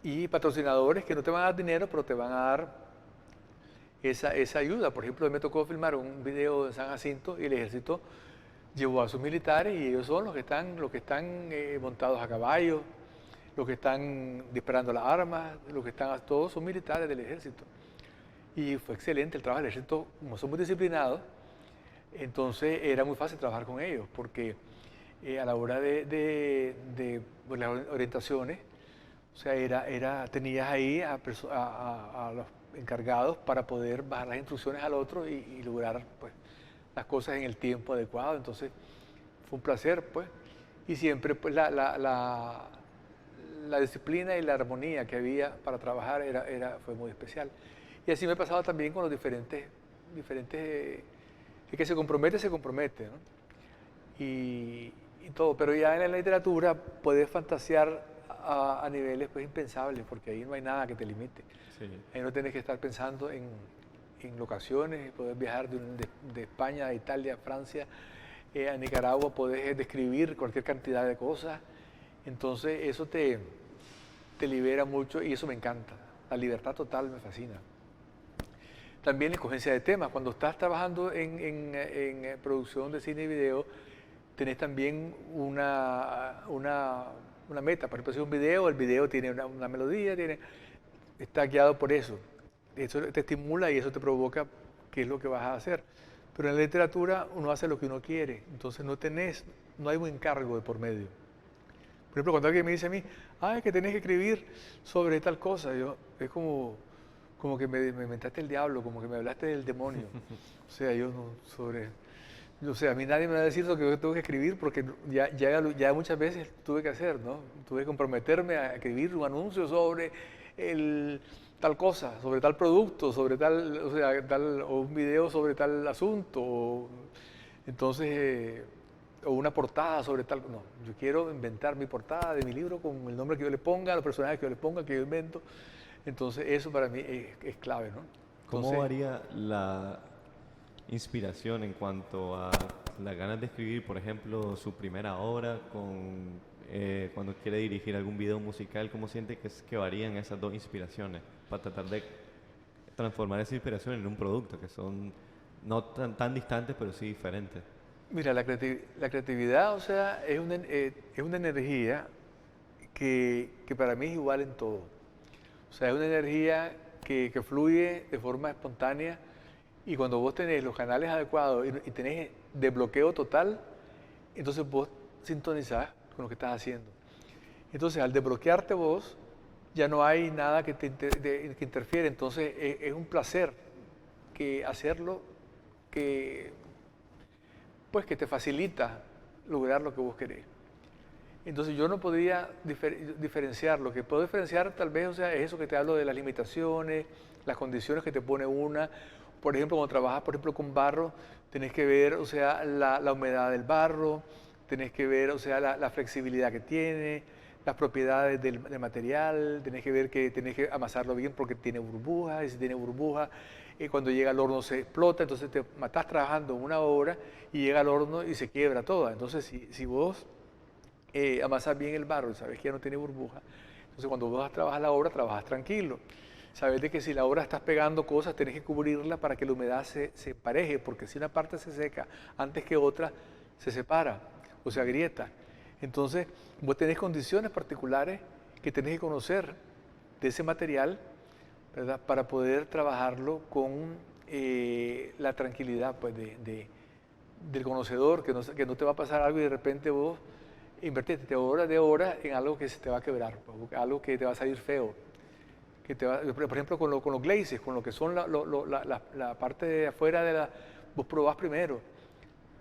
y patrocinadores que no te van a dar dinero, pero te van a dar esa ayuda. Por ejemplo, me tocó filmar un video de San Jacinto y el ejército llevó a sus militares y ellos son los que están montados a caballo, los que están disparando las armas, todos son militares del ejército. Y fue excelente el trabajo del ejército, como son muy disciplinados, entonces era muy fácil trabajar con ellos, porque a la hora de pues, las orientaciones, o sea, tenías ahí a los encargados para poder bajar las instrucciones al otro y lograr pues, las cosas en el tiempo adecuado. Entonces fue un placer, pues, y siempre pues, la disciplina y la armonía que había para trabajar fue muy especial. Y así me ha pasado también con los diferentes el que se compromete, ¿no? Y todo, pero ya en la literatura puedes fantasear a niveles pues, impensables, porque ahí no hay nada que te limite. Sí. Ahí no tienes que estar pensando en locaciones, puedes viajar de España a Italia, a Francia, a Nicaragua, puedes describir cualquier cantidad de cosas. Entonces eso te libera mucho y eso me encanta. La libertad total me fascina. También la escogencia de temas. Cuando estás trabajando en producción de cine y video, tenés también una meta. Por ejemplo, si es un video, el video tiene una melodía, está guiado por eso. Eso te estimula y eso te provoca qué es lo que vas a hacer. Pero en la literatura uno hace lo que uno quiere, entonces no hay un encargo de por medio. Por ejemplo, cuando alguien me dice a mí, es que tenés que escribir sobre tal cosa, es como que me inventaste el diablo, como que me hablaste del demonio. O sea, a mí nadie me va a decir lo que yo tengo que escribir porque ya muchas veces tuve que hacer, ¿no? Tuve que comprometerme a escribir un anuncio sobre tal cosa, sobre tal producto, sobre tal, o un video sobre tal asunto, entonces, o una portada sobre tal, no, yo quiero inventar mi portada de mi libro con el nombre que yo le ponga, los personajes que yo le ponga, que yo invento. Entonces eso para mí es clave, ¿no? ¿Cómo varía la inspiración en cuanto a las ganas de escribir, por ejemplo, su primera obra cuando quiere dirigir algún video musical? ¿Cómo siente que varían esas dos inspiraciones para tratar de transformar esa inspiración en un producto que son no tan distantes, pero sí diferentes? Mira, la creatividad, o sea, es una energía que para mí es igual en todo. O sea, es una energía que fluye de forma espontánea y cuando vos tenés los canales adecuados y tenés desbloqueo total, entonces vos sintonizás con lo que estás haciendo. Entonces, al desbloquearte vos, ya no hay nada que interfiere. Entonces, es un placer hacerlo que te facilita lograr lo que vos querés. Entonces yo no podría diferenciar. Lo que puedo diferenciar tal vez, o sea, es eso que te hablo de las limitaciones, las condiciones que te pone una. Por ejemplo, cuando trabajas, por ejemplo, con barro, tenés que ver, o sea, la humedad del barro, tenés que ver, o sea, la flexibilidad que tiene, las propiedades del material, tenés que ver que tenés que amasarlo bien porque tiene burbujas, y si tiene burbujas, cuando llega al horno se explota, entonces te matás trabajando una hora y llega al horno y se quiebra toda. Entonces, si vos amasas bien el barro, sabes que ya no tiene burbuja. Entonces cuando vas a trabajar la obra, trabajas tranquilo. Sabes de que si la obra estás pegando cosas, tienes que cubrirla para que la humedad se empareje, porque si una parte se seca antes que otra, se separa o se agrieta. Entonces, vos tenés condiciones particulares que tenés que conocer de ese material, ¿verdad? Para poder trabajarlo con la tranquilidad pues, del conocedor, que no te va a pasar algo y de repente vos invertiste horas de horas en algo que se te va a quebrar, pues, algo que te va a salir feo. Por ejemplo, con los glazes, con lo que son la parte de afuera vos probás primero.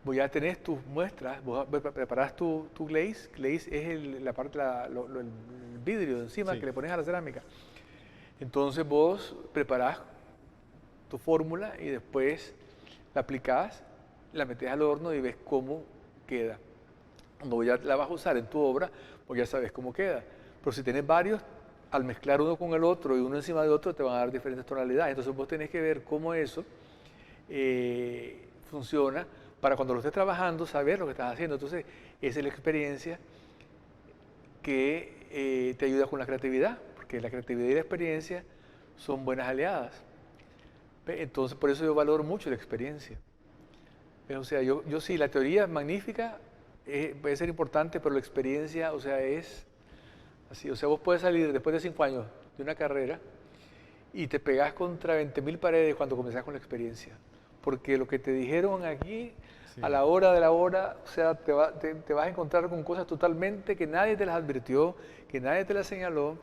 Vos ya tenés tus muestras, vos preparás tu glaze. Glaze es la parte, el vidrio de encima Sí. que le pones a la cerámica. Entonces vos preparás tu fórmula y después la aplicás, la metés al horno y ves cómo queda. Cuando ya la vas a usar en tu obra, pues ya sabes cómo queda. Pero si tienes varios, al mezclar uno con el otro y uno encima de otro, te van a dar diferentes tonalidades. Entonces vos tenés que ver cómo eso funciona para cuando lo estés trabajando, saber lo que estás haciendo. Entonces, esa es la experiencia que te ayuda con la creatividad, porque la creatividad y la experiencia son buenas aliadas. Entonces, por eso yo valoro mucho la experiencia. O sea, yo sí, la teoría es magnífica, puede ser importante, pero la experiencia, o sea, es así. O sea, vos puedes salir después de 5 años de una carrera y te pegás contra 20.000 paredes cuando comenzás con la experiencia. Porque lo que te dijeron aquí, Sí. a la hora de la hora, o sea, te vas a encontrar con cosas totalmente que nadie te las advirtió, que nadie te las señaló,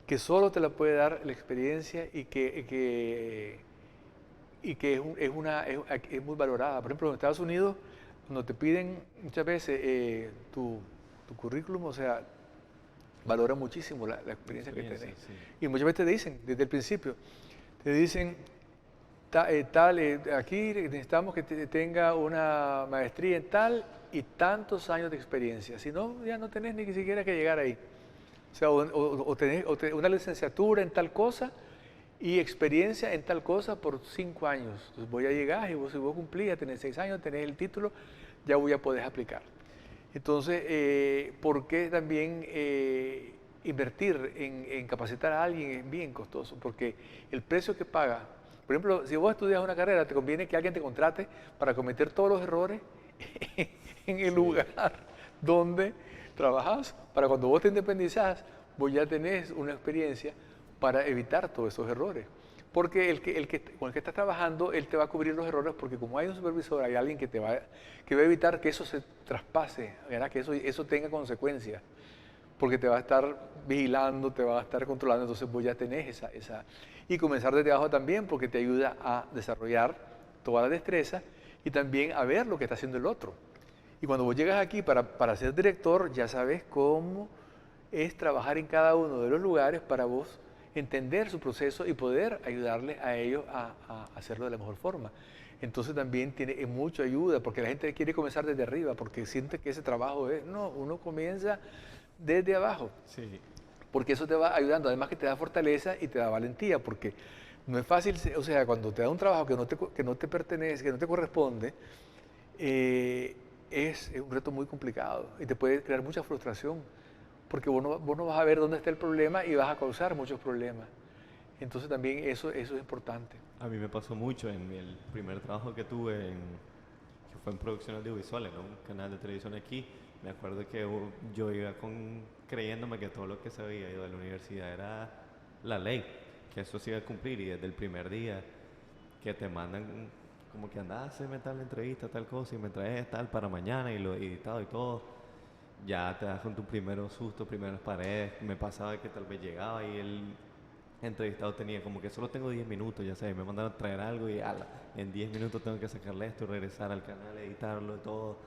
que solo te la puede dar la experiencia y que es muy valorada. Por ejemplo, en Estados Unidos, cuando te piden muchas veces tu currículum, o sea, valora muchísimo la experiencia que tenés. Sí. Y muchas veces te dicen, desde el principio, te dicen, aquí necesitamos que tenga una maestría en tal y tantos años de experiencia. Si no, ya no tenés ni siquiera que llegar ahí. O sea, tenés una licenciatura en tal cosa y experiencia en tal cosa por 5 años. Entonces voy a llegar y si vos cumplís, ya tenés 6 años, tenés el título, ya podés aplicar. Entonces, ¿por qué también invertir en capacitar a alguien es bien costoso? Porque el precio que paga, por ejemplo, si vos estudias una carrera, te conviene que alguien te contrate para cometer todos los errores en el Sí. lugar donde trabajas, para cuando vos te independizás, vos ya tenés una experiencia para evitar todos esos errores. Porque con el que estás trabajando, él te va a cubrir los errores, porque como hay un supervisor, hay alguien que va a evitar que eso se traspase, ¿verdad? Que eso tenga consecuencias, porque te va a estar vigilando, te va a estar controlando, entonces vos ya tenés esa. Y comenzar desde abajo también, porque te ayuda a desarrollar toda la destreza y también a ver lo que está haciendo el otro. Y cuando vos llegas aquí para ser director, ya sabes cómo es trabajar en cada uno de los lugares para vos entender su proceso y poder ayudarles a ellos a hacerlo de la mejor forma. Entonces también tiene mucha ayuda, porque la gente quiere comenzar desde arriba, porque siente que ese trabajo no, uno comienza desde abajo, Sí. porque eso te va ayudando, además que te da fortaleza y te da valentía, porque no es fácil, o sea, cuando te da un trabajo que no te pertenece, que no te corresponde, es un reto muy complicado y te puede crear mucha frustración, porque vos no vas a ver dónde está el problema y vas a causar muchos problemas. Entonces también eso es importante. A mí me pasó mucho en el primer trabajo que tuve, que fue en producción audiovisual, en un canal de televisión aquí. Me acuerdo que yo iba creyéndome que todo lo que sabía yo de la universidad era la ley, que eso se iba a cumplir, y desde el primer día que te mandan como que andás, hazme tal entrevista, tal cosa, y me traes tal para mañana y lo editado y todo, ya te das con tu primero susto, primeras paredes. Me pasaba que tal vez llegaba y el entrevistado tenía como que solo tengo 10 minutos, ya sabes, me mandaron a traer algo y ala, en 10 minutos tengo que sacarle esto, regresar al canal, editarlo y todo.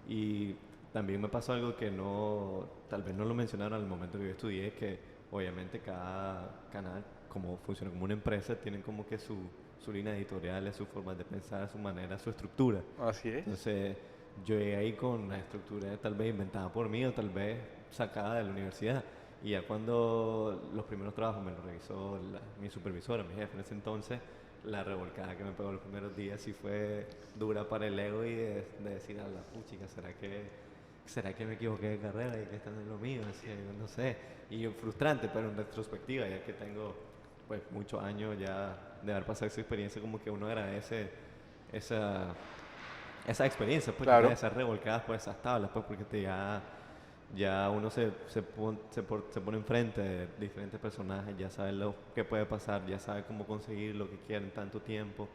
Y también me pasó algo que no, tal vez no lo mencionaron al momento que yo estudié, que obviamente cada canal, como funciona como una empresa, tienen como que su línea editorial, su forma de pensar, su manera, su estructura. Así es. Entonces, yo llegué ahí con una estructura tal vez inventada por mí o tal vez sacada de la universidad. Y ya cuando los primeros trabajos me los revisó mi supervisora, mi jefe en ese entonces, la revolcada que me pegó los primeros días sí fue dura para el ego y de decir a la puchica, ¿será que ¿será que me equivoqué de carrera y que esta no es lo mío? Así, no sé. Y frustrante, pero en retrospectiva, ya que tengo pues muchos años ya de haber pasado esa experiencia, como que uno agradece esa, esa experiencia, pues, Claro. de esas revolcadas por esas tablas, pues, porque ya uno se pone enfrente de diferentes personajes, ya sabe lo que puede pasar, ya sabe cómo conseguir lo que quiere en tanto tiempo.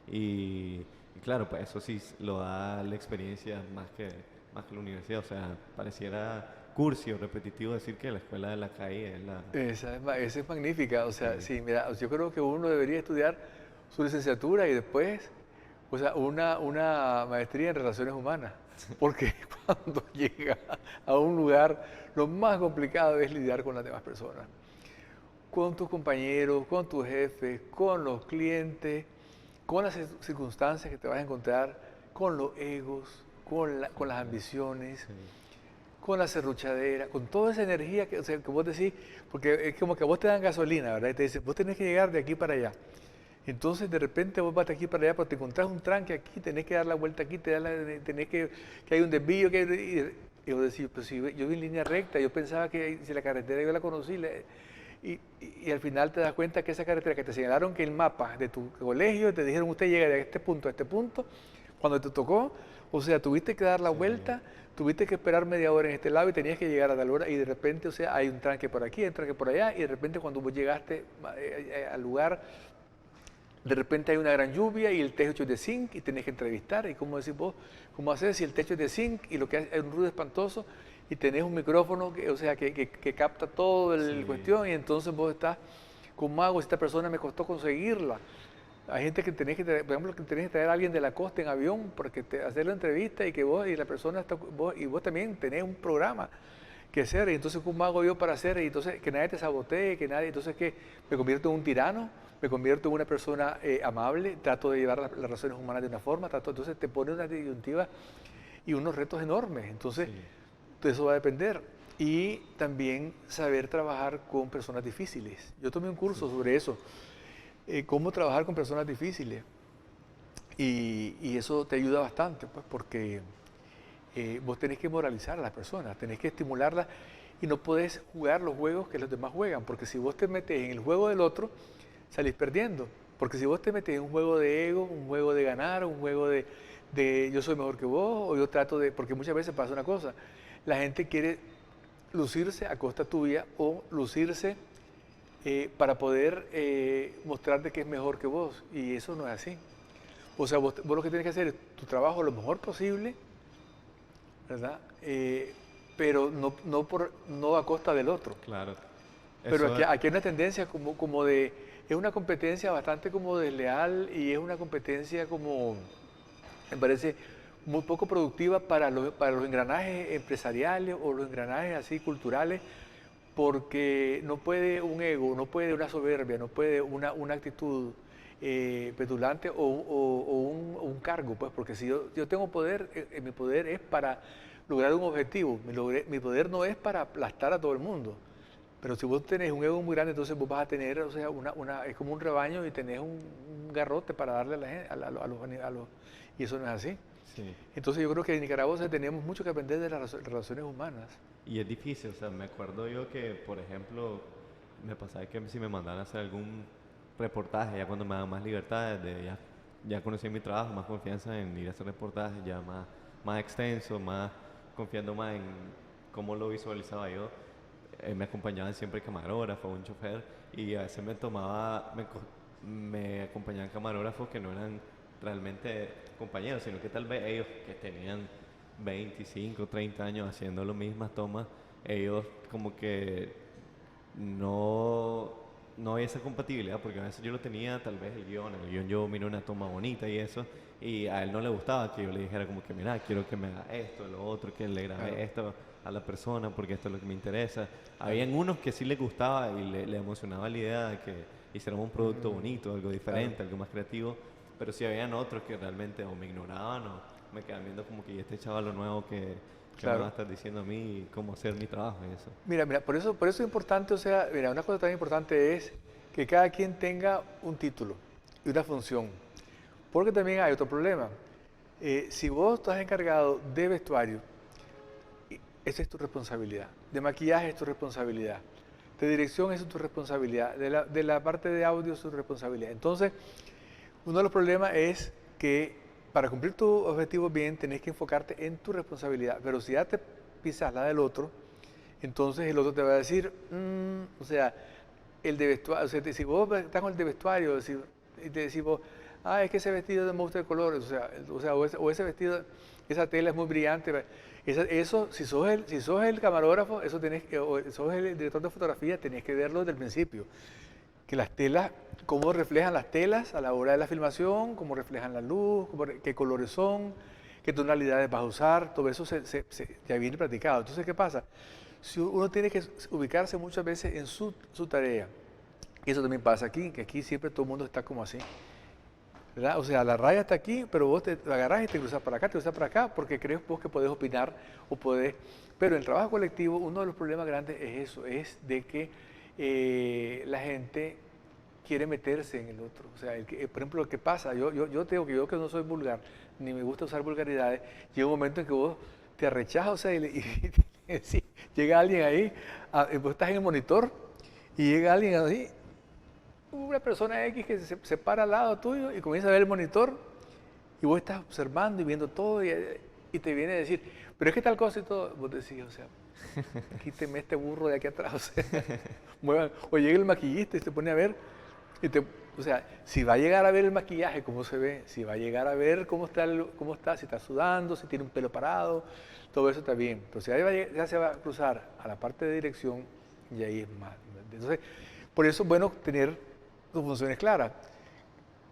Y claro, pues eso sí lo da la experiencia más que la universidad. O sea, pareciera cursi o repetitivo decir que la escuela de la calle es la... Esa es magnífica. O sea, Sí, sí, mira, yo creo que uno debería estudiar su licenciatura y después, o sea, una maestría en relaciones humanas. Porque cuando llega a un lugar, lo más complicado es lidiar con las demás personas. Con tus compañeros, con tus jefes, con los clientes, con las circunstancias que te vas a encontrar, con los egos, con las ambiciones, sí, con la serruchadera, con toda esa energía que, o sea, que vos decís, porque es como que a vos te dan gasolina, ¿verdad? Y te dicen, vos tenés que llegar de aquí para allá. Entonces, de repente vos vas de aquí para allá, pero te encontrás un tranque aquí, tenés que dar la vuelta aquí, tenés que hay un desvío, y vos decís, pues si yo vi en línea recta, yo pensaba que si la carretera yo la conocí, y al final te das cuenta que esa carretera que te señalaron que el mapa de tu colegio, te dijeron, usted llega de este punto a este punto, cuando te tocó, o sea, tuviste que dar la sí, vuelta, tuviste que esperar media hora en este lado y tenías que llegar a tal hora y de repente, o sea, hay un tranque por aquí, hay un tranque por allá y de repente cuando vos llegaste al lugar, de repente hay una gran lluvia y el techo es de zinc y tenés que entrevistar y cómo decís vos, cómo haces si el techo es de zinc y lo que hay es un ruido espantoso y tenés un micrófono que, o sea, que capta todo el sí, cuestión y entonces vos estás, ¿cómo hago? Si esta persona me costó conseguirla. Hay gente que tenés que traer, por ejemplo, que tenés que traer a alguien de la costa en avión porque hacer la entrevista y que vos y la persona está, vos también tenés un programa que hacer. Y entonces, ¿cómo hago yo para hacer? Y entonces, que nadie te sabotee, que nadie, entonces, que me convierto en un tirano, me convierto en una persona amable, trato de llevar las relaciones humanas de una forma, entonces te pone una disyuntiva y unos retos enormes. Entonces, sí, de eso va a depender. Y también saber trabajar con personas difíciles. Yo tomé un curso sí, sobre eso, cómo trabajar con personas difíciles. Y eso te ayuda bastante, pues, porque vos tenés que moralizar a las personas, tenés que estimularlas y no podés jugar los juegos que los demás juegan, porque si vos te metes en el juego del otro, salís perdiendo. Porque si vos te metes en un juego de ego, un juego de ganar, un juego de yo soy mejor que vos, o yo trato de, porque muchas veces pasa una cosa, la gente quiere lucirse a costa tuya o lucirse para poder mostrarte que es mejor que vos, y eso no es así. O sea, vos lo que tienes que hacer es tu trabajo lo mejor posible, ¿verdad? Pero no a costa del otro. claro. Pero Eso, aquí hay una tendencia como de, es una competencia bastante como desleal y es una competencia como, me parece, muy poco productiva para los engranajes empresariales o los engranajes así culturales, porque no puede un ego, no puede una soberbia, no puede una actitud petulante o un cargo, pues, porque si yo tengo poder, mi poder es para lograr un objetivo, mi poder no es para aplastar a todo el mundo. Pero si vos tenés un ego muy grande, entonces vos vas a tener, o sea, es como un rebaño y tenés un garrote para darle a la gente, y eso no es así. sí. Entonces yo creo que en Nicaragua, o sea, tenemos mucho que aprender de las relaciones humanas. Y es difícil, o sea, me acuerdo yo que, por ejemplo, me pasaba que si me mandaban a hacer algún reportaje, ya cuando me daban más libertades, ya conocí mi trabajo, más confianza en ir a hacer reportajes, ya más extenso, más confiando más en cómo lo visualizaba yo. Me acompañaban siempre camarógrafos, un chofer, y a veces me acompañaban camarógrafos que no eran realmente compañeros, sino que tal vez ellos que tenían 25, 30 años haciendo las mismas tomas, ellos como que no, no había esa compatibilidad, porque a veces yo lo tenía, tal vez el guión yo miro una toma bonita y eso, y a él no le gustaba que yo le dijera como que, mira, quiero que me haga esto, lo otro, que le Claro, grabe esto a la persona, porque esto es lo que me interesa. claro. Habían unos que sí les gustaba y le emocionaba la idea de que hiciéramos un producto bonito, algo Claro. diferente, algo más creativo, pero sí habían otros que realmente o me ignoraban o me quedaban viendo como que "¿Y este chaval lo nuevo que me va a Claro. estar diciendo a mí cómo hacer mi trabajo y eso". Mira, por eso es importante, o sea, mira, una cosa tan importante es que cada quien tenga un título y una función. Porque también hay otro problema. Si vos estás encargado de vestuario esa es tu responsabilidad. De maquillaje es tu responsabilidad. De dirección es tu responsabilidad. De la parte de audio es tu responsabilidad. Entonces, uno de los problemas es que para cumplir tu objetivo bien, tenés que enfocarte en tu responsabilidad. Pero si ya te pisas la del otro, entonces el otro te va a decir, o sea, el de vestuario, o sea, si vos estás con el de vestuario, y te decís vos, es que ese vestido de monstruo de colores, o ese vestido, esa tela es muy brillante. Eso, si sos el camarógrafo, eso tenés que, o sos el director de fotografía, tenés que verlo desde el principio. Que las telas, cómo reflejan las telas a la hora de la filmación, cómo reflejan la luz, qué colores son, qué tonalidades vas a usar, todo eso ya viene practicado. Entonces, ¿qué pasa? Si uno tiene que ubicarse muchas veces en su tarea, y eso también pasa aquí, que aquí siempre todo el mundo está como así, ¿verdad? O sea, la raya está aquí, pero vos te agarrás y te cruzas para acá, te cruzas para acá, porque crees vos que podés opinar o podés... Pero en el trabajo colectivo, uno de los problemas grandes es eso, es de que la gente quiere meterse en el otro. O sea, por ejemplo, lo que pasa, yo te digo que yo que no soy vulgar, ni me gusta usar vulgaridades, llega un momento en que vos te arrechás, o sea, sí, llega alguien ahí, vos estás en el monitor, y llega alguien así, una persona X que se para al lado tuyo y comienza a ver el monitor, y vos estás observando y viendo todo, y te viene a decir, pero es que tal cosa y todo, vos decís, o sea, quíteme este burro de aquí atrás, o sea, o llega el maquillista y se pone a ver, o sea, si va a llegar a ver el maquillaje, cómo se ve, si va a llegar a ver cómo está, si está sudando, si tiene un pelo parado, todo eso está bien. Pero si ya se va a cruzar a la parte de dirección, y ahí es más. Entonces, por eso es bueno tener tus funciones claras,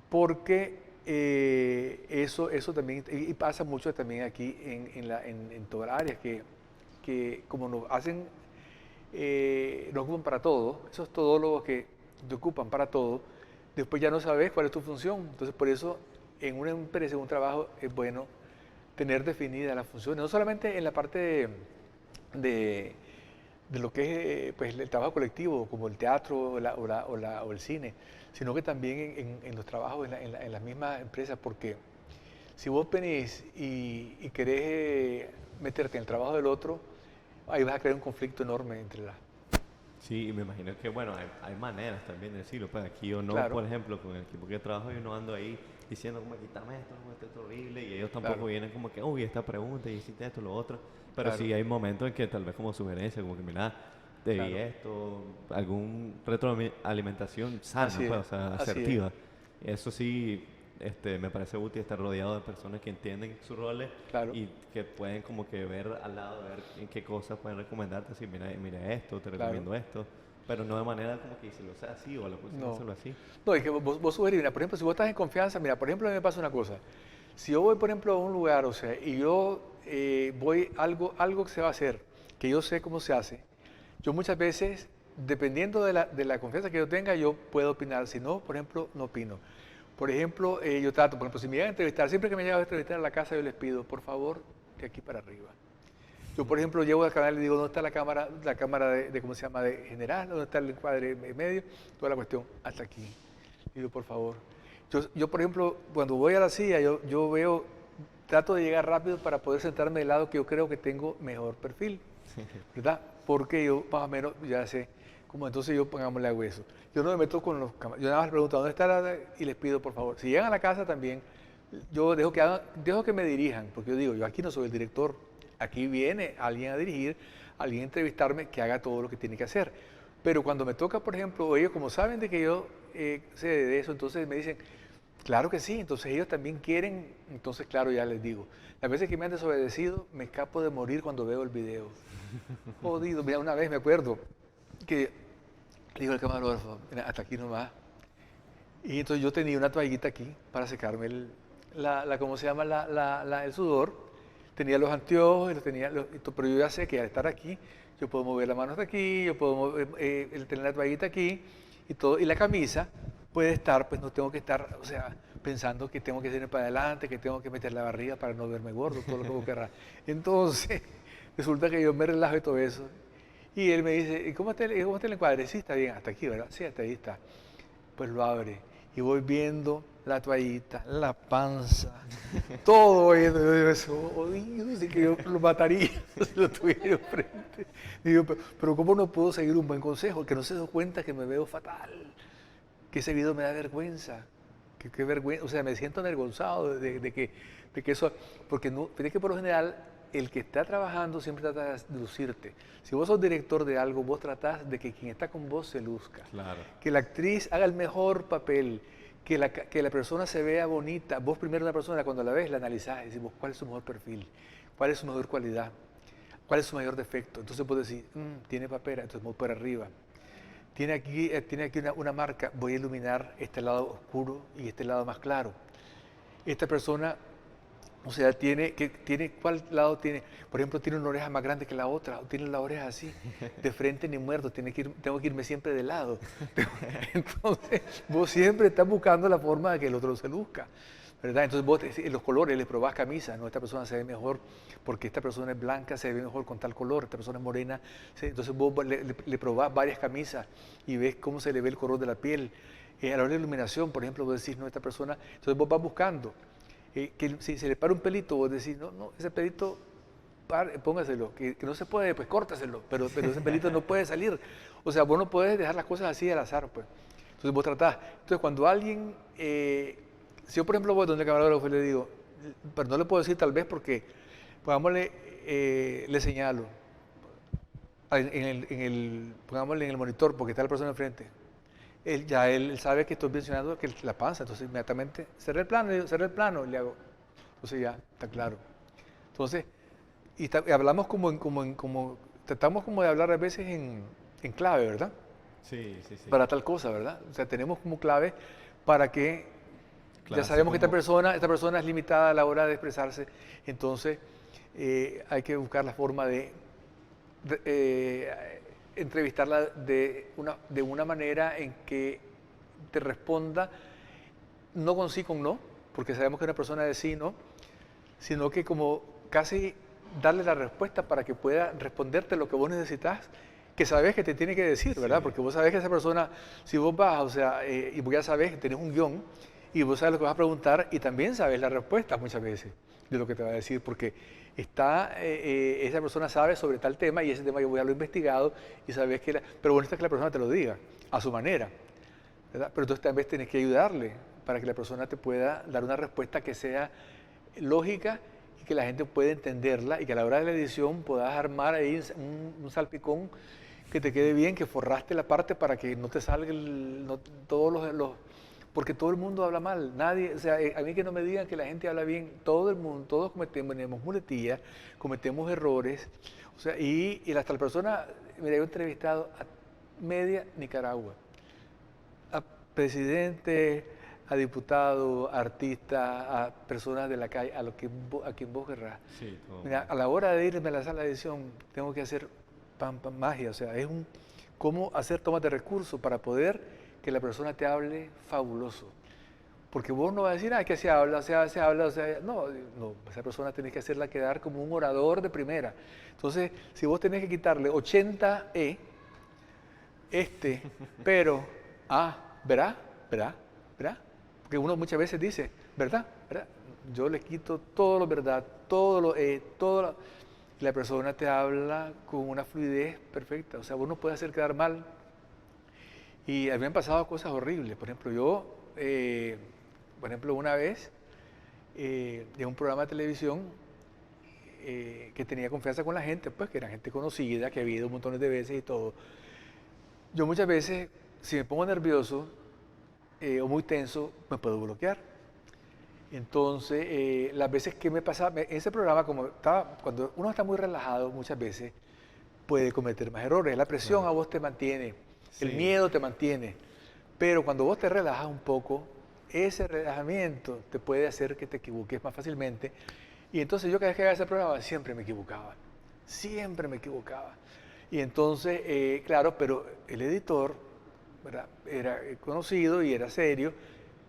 porque eso también, y pasa mucho también aquí en todas las áreas, que como nos ocupan para todo, esos todólogos que te ocupan para todo, después ya no sabes cuál es tu función. Entonces, por eso, en una empresa, en un trabajo, es bueno tener definidas las funciones, no solamente en la parte de lo que es pues, el trabajo colectivo, como el teatro o el cine, sino que también en los trabajos en las mismas empresas, porque si vos venís y querés meterte en el trabajo del otro, ahí vas a crear un conflicto enorme entre las... Sí, y me imagino que, bueno, hay maneras también de decirlo. Pues aquí yo no, Claro. por ejemplo, con el equipo que trabajo, yo no ando ahí diciendo como, quítame esto, no, esto es horrible, y ellos tampoco Claro. vienen como que, uy, esta pregunta, y hiciste esto, lo otro. Pero Claro. sí hay momentos en que tal vez como sugerencia, como que, mira, te vi Claro. esto, algún retroalimentación sana, Así pues, es, o sea, así es. asertiva. Eso sí, me parece útil estar rodeado de personas que entienden sus roles Claro. y que pueden como que ver al lado, ver en qué cosas pueden recomendarte, así, mira esto, te Claro. recomiendo esto. Pero no de manera como que se lo sea así o a la próxima No. hacerlo así. No, es que vos sugerís, mira, por ejemplo, si vos estás en confianza, mira, por ejemplo, a mí me pasa una cosa. Si yo voy, por ejemplo, a un lugar, o sea, y yo voy algo que se va a hacer, que yo sé cómo se hace, yo muchas veces, dependiendo de la confianza que yo tenga, yo puedo opinar. Si no, por ejemplo, no opino. Por ejemplo, yo trato, por ejemplo, si me llegan a entrevistar, siempre que me llegan a entrevistar a la casa, yo les pido, por favor, de aquí para arriba. Yo, por ejemplo, llego al canal y le digo, ¿dónde está la cámara de ¿cómo se llama?, de general, ¿dónde está el encuadre medio? Toda la cuestión, hasta aquí. Le digo, por favor. Yo, por ejemplo, cuando voy a la silla, yo veo, trato de llegar rápido para poder sentarme del lado que yo creo que tengo mejor perfil, ¿verdad? Porque yo, más o menos, ya sé, como entonces yo, pongámosle, hago eso. Yo no me meto con los yo nada más les pregunto, ¿dónde está y les pido, por favor. Si llegan a la casa también, yo dejo que me dirijan, porque yo digo, yo aquí no soy el director. Aquí viene alguien a dirigir, alguien a entrevistarme que haga todo lo que tiene que hacer. Pero cuando me toca, por ejemplo, ellos como saben de que yo sé de eso, entonces me dicen, claro que sí, entonces ellos también quieren, entonces claro, ya les digo. Las veces que me han desobedecido, me escapo de morir cuando veo el video. Jodido, mira, una vez me acuerdo que le digo al camarógrafo, mira, hasta aquí nomás. Y entonces yo tenía una toallita aquí para secarme ¿cómo se llama? El sudor. Tenía los anteojos, pero yo ya sé que al estar aquí, yo puedo mover la mano hasta aquí, yo puedo tener la toallita aquí y todo. Y la camisa puede estar, pues no tengo que estar, o sea, pensando que tengo que tener para adelante, que tengo que meter la barriga para no verme gordo, todo lo que vos querrás. Entonces, resulta que yo me relajo y todo eso. Y él me dice, ¿y cómo está el encuadre? Sí, está bien, hasta aquí, ¿verdad? Sí, hasta ahí está. Pues lo abre. y voy viendo la toallita, la panza, todo viendo. Yo digo, eso, oído, sí que yo lo mataría si lo tuviera enfrente. Digo, pero ¿cómo no puedo seguir un buen consejo? Que no se da cuenta que me veo fatal, que ese video me da vergüenza, que vergüenza, o sea, me siento avergonzado de que eso, porque no, fíjate que por lo general el que está trabajando siempre trata de lucirte. Si vos sos director de algo, vos tratás de que quien está con vos se luzca. Claro. Que la actriz haga el mejor papel, que la persona se vea bonita. Vos primero una persona cuando la ves la analizás y decís, ¿cuál es su mejor perfil? ¿Cuál es su mejor cualidad? ¿Cuál es su mayor defecto? Entonces vos decís, tiene papera, entonces voy por arriba. Tiene aquí una marca, voy a iluminar este lado oscuro y este lado más claro. Esta persona, o sea, ¿cuál lado tiene? Por ejemplo, tiene una oreja más grande que la otra, o tiene la oreja así, de frente ni muerto, tengo que irme siempre de lado. Entonces, vos siempre estás buscando la forma de que el otro se luzca, ¿verdad? Entonces, vos los colores, le probás camisa, ¿no? Esta persona se ve mejor porque esta persona es blanca, se ve mejor con tal color, esta persona es morena. Entonces, vos le probás varias camisas y ves cómo se le ve el color de la piel. A la hora de la iluminación, por ejemplo, vos decís, no, esta persona, entonces vos vas buscando. Que si se le para un pelito, vos decís, no, ese pelito, póngaselo, que no se puede, pues córtaselo, pero ese pelito no puede salir. O sea, vos no podés dejar las cosas así al azar, pues. Entonces vos tratás. Entonces cuando alguien, si yo por ejemplo voy donde el camarógrafo le digo, pero no le puedo decir tal vez porque, pongámosle, le señalo, pongámosle en el monitor, porque está la persona enfrente. Él sabe que estoy mencionando que la panza, entonces inmediatamente cerré el plano y le hago. Entonces ya, está claro. Entonces, y hablamos tratamos como de hablar a veces en clave, ¿verdad? Sí, sí, sí. Para tal cosa, ¿verdad? O sea, tenemos como clave para que Claro, ya así sabemos que como... esta persona es limitada a la hora de expresarse, entonces hay que buscar la forma de entrevistarla de una manera en que te responda no con sí, con no, porque sabemos que es una persona de sí, no, sino que como casi darle la respuesta para que pueda responderte lo que vos necesitas, que sabes que te tiene que decir, ¿verdad? Sí, Porque vos sabés que esa persona, si vos vas, o sea, y vos ya sabés que tenés un guión, y vos sabes lo que vas a preguntar, y también sabes la respuesta muchas veces de lo que te va a decir, porque esa persona sabe sobre tal tema, y ese tema yo ya lo he investigado, y sabes pero bueno, está que la persona te lo diga, a su manera, ¿verdad? Pero entonces también tienes que ayudarle para que la persona te pueda dar una respuesta que sea lógica y que la gente pueda entenderla y que a la hora de la edición puedas armar ahí un salpicón que te quede bien, que forraste la parte para que no te salga todos porque todo el mundo habla mal, nadie, o sea, a mí que no me digan que la gente habla bien, todo el mundo, todos cometemos muletillas, cometemos errores, o sea, y hasta la persona, mira, yo he entrevistado a media Nicaragua, a presidente, a diputado, a artista, a personas de la calle, a quien vos querrás. sí, todo. Mira, a la hora de irme a la sala de edición, tengo que hacer magia, o sea, cómo hacer tomas de recursos para poder que la persona te hable fabuloso. Porque vos no vas a decir, que se habla, se habla, o sea, no, esa persona tenés que hacerla quedar como un orador de primera. Entonces, si vos tenés que quitarle 80 pero, ¿verdad? ¿Verdad? ¿Verdad? Porque uno muchas veces dice, ¿verdad? ¿Verdad? Yo le quito todo lo verdad, todo lo... Y la persona te habla con una fluidez perfecta. O sea, vos no puedes hacer quedar mal. Y a mí me han pasado cosas horribles. Por ejemplo, una vez, en un programa de televisión, que tenía confianza con la gente, pues que era gente conocida, que había ido montones de veces y todo. Yo muchas veces, si me pongo nervioso o muy tenso, me puedo bloquear. Entonces, las veces que me pasaba, en ese programa, cuando uno está muy relajado, muchas veces puede cometer más errores. La presión Claro. a vos te mantiene, el Sí, miedo te mantiene, pero cuando vos te relajas un poco, ese relajamiento te puede hacer que te equivoques más fácilmente. Y entonces yo cada vez que hacía ese programa siempre me equivocaba, siempre me equivocaba. Y entonces, claro, pero el editor, ¿verdad? Era conocido y era serio,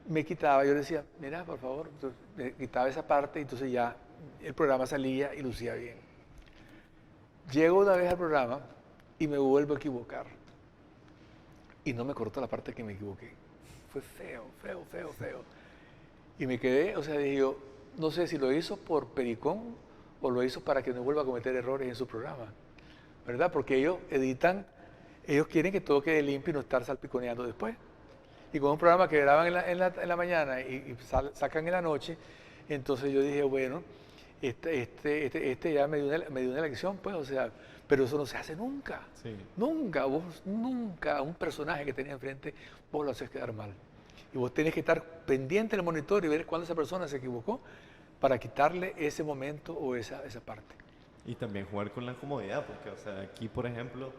me quitaba, yo le decía, mira, por favor, entonces, me quitaba esa parte y entonces ya el programa salía y lucía bien. Llego una vez al programa y me vuelvo a equivocar y no me corto la parte que me equivoqué. fue feo, feo, feo, feo. Y me quedé, o sea, dije yo, no sé si lo hizo por pericón o lo hizo para que no vuelva a cometer errores en su programa, ¿verdad? Porque ellos editan, ellos quieren que todo quede limpio y no estar salpiconeando después. Y con un programa que graban en la mañana y sacan en la noche, entonces yo dije, bueno, este ya me dio una lección, pues, o sea, pero eso no se hace nunca. Sí. Nunca, vos nunca a un personaje que tenés enfrente, vos lo haces quedar mal. Y vos tenés que estar pendiente del monitor y ver cuándo esa persona se equivocó para quitarle ese momento o esa parte. Y también jugar con la comodidad, porque, o sea, aquí, por ejemplo,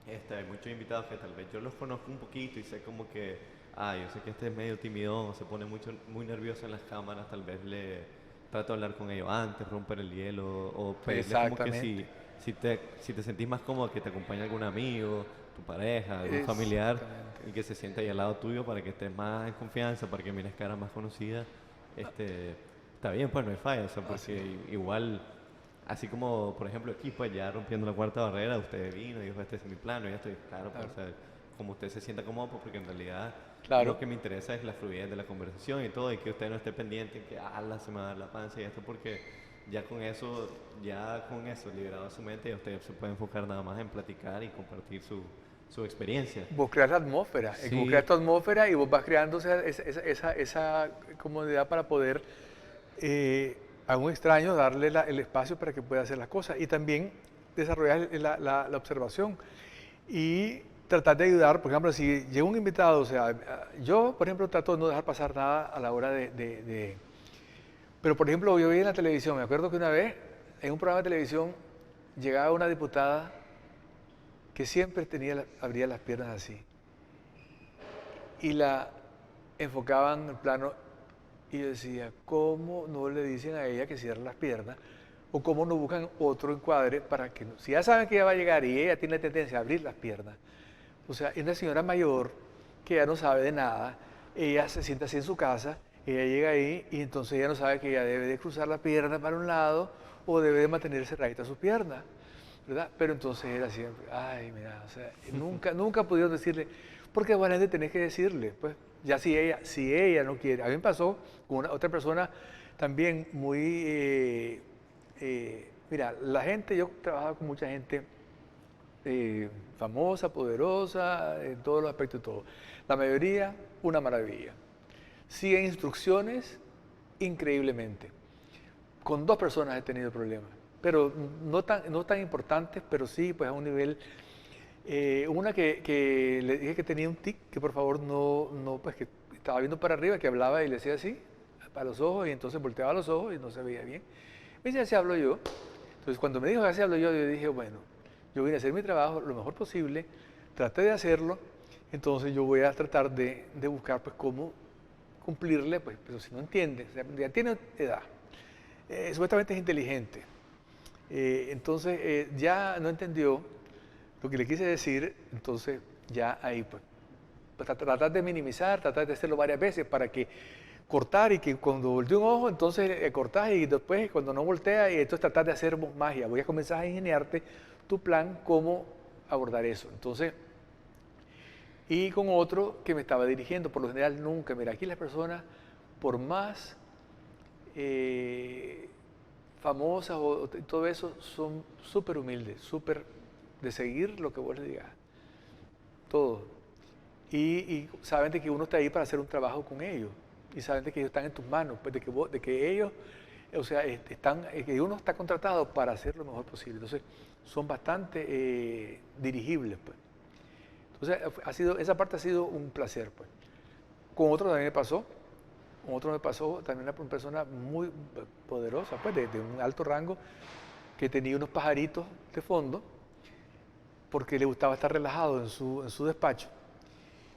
hay muchos invitados que tal vez yo los conozco un poquito y sé como que, yo sé que este es medio timidón o se pone muy nervioso en las cámaras, tal vez le trato de hablar con ellos antes, romper el hielo o pedirle como que si te sentís más cómodo que te acompañe algún amigo, tu pareja, algún familiar y que se sienta ahí al lado tuyo para que estés más en confianza, para que mires caras más conocidas, está bien, pues no hay falla, o sea, porque igual... Así como, por ejemplo, aquí, pues ya rompiendo la cuarta barrera, usted vino y dijo, este es mi plano, y ya estoy claro, pues, o sea, como usted se sienta cómodo, pues, porque en realidad lo que me interesa es la fluidez de la conversación y todo, y que usted no esté pendiente en que, se me va a dar la panza y esto, porque ya con eso, liberado de su mente, ya usted se puede enfocar nada más en platicar y compartir su experiencia. Vos creas la atmósfera, Sí. vos creas tu atmósfera y vos vas creando esa comodidad para poder a un extraño darle el espacio para que pueda hacer las cosas y también desarrollar la observación y tratar de ayudar. Por ejemplo, si llega un invitado, o sea, yo, por ejemplo, trato de no dejar pasar nada a la hora Pero, por ejemplo, yo vi en la televisión, me acuerdo que una vez, en un programa de televisión, llegaba una diputada que siempre abría las piernas así y la enfocaban en el plano. Y yo decía, ¿cómo no le dicen a ella que cierre las piernas? ¿O cómo no buscan otro encuadre para que, si ya saben que ella va a llegar y ella tiene la tendencia a abrir las piernas? O sea, es una señora mayor que ya no sabe de nada, ella se sienta así en su casa, ella llega ahí y entonces ella no sabe que ella debe de cruzar la pierna para un lado o debe de mantener cerradita su pierna, ¿verdad? Pero entonces era siempre, mira, o sea, nunca pudieron decirle, porque igualmente tenés que decirle, pues, ya si ella no quiere. A mí me pasó con otra persona también muy... mira, la gente, yo trabajaba con mucha gente famosa, poderosa, en todos los aspectos y todo. La mayoría, una maravilla. Siguen instrucciones increíblemente. Con 2 personas he tenido problemas, pero no tan importantes, pero sí pues a un nivel... una que le dije que tenía un tic, que por favor pues que estaba viendo para arriba, que hablaba y le decía así, para los ojos, y entonces volteaba los ojos y no se veía bien. Me dice, así hablo yo. Entonces cuando me dijo, así hablo yo dije, bueno, yo vine a hacer mi trabajo lo mejor posible, traté de hacerlo, entonces yo voy a tratar de buscar pues cómo cumplirle, pues, pero si no entiende, o sea, ya tiene edad, supuestamente es inteligente, entonces ya no entendió lo que le quise decir, entonces ya ahí pues tratar de minimizar, tratar de hacerlo varias veces para que cortar y que cuando voltee un ojo, entonces cortás y después cuando no voltea, y entonces tratar de hacer magia. Voy a comenzar a ingeniarte tu plan, cómo abordar eso. Entonces, y con otro que me estaba dirigiendo, por lo general nunca, mira, aquí las personas, por más famosas o todo eso, son súper humildes, súper de seguir lo que vos les digas. Todo. Y saben de que uno está ahí para hacer un trabajo con ellos. Y saben de que ellos están en tus manos, pues de que ellos, o sea, que uno está contratado para hacer lo mejor posible. Entonces, son bastante dirigibles, pues. Entonces, esa parte ha sido un placer, pues. Con otro también me pasó. Con otro me pasó también una persona muy poderosa, pues, de un alto rango, que tenía unos pajaritos de fondo, porque le gustaba estar relajado en su despacho.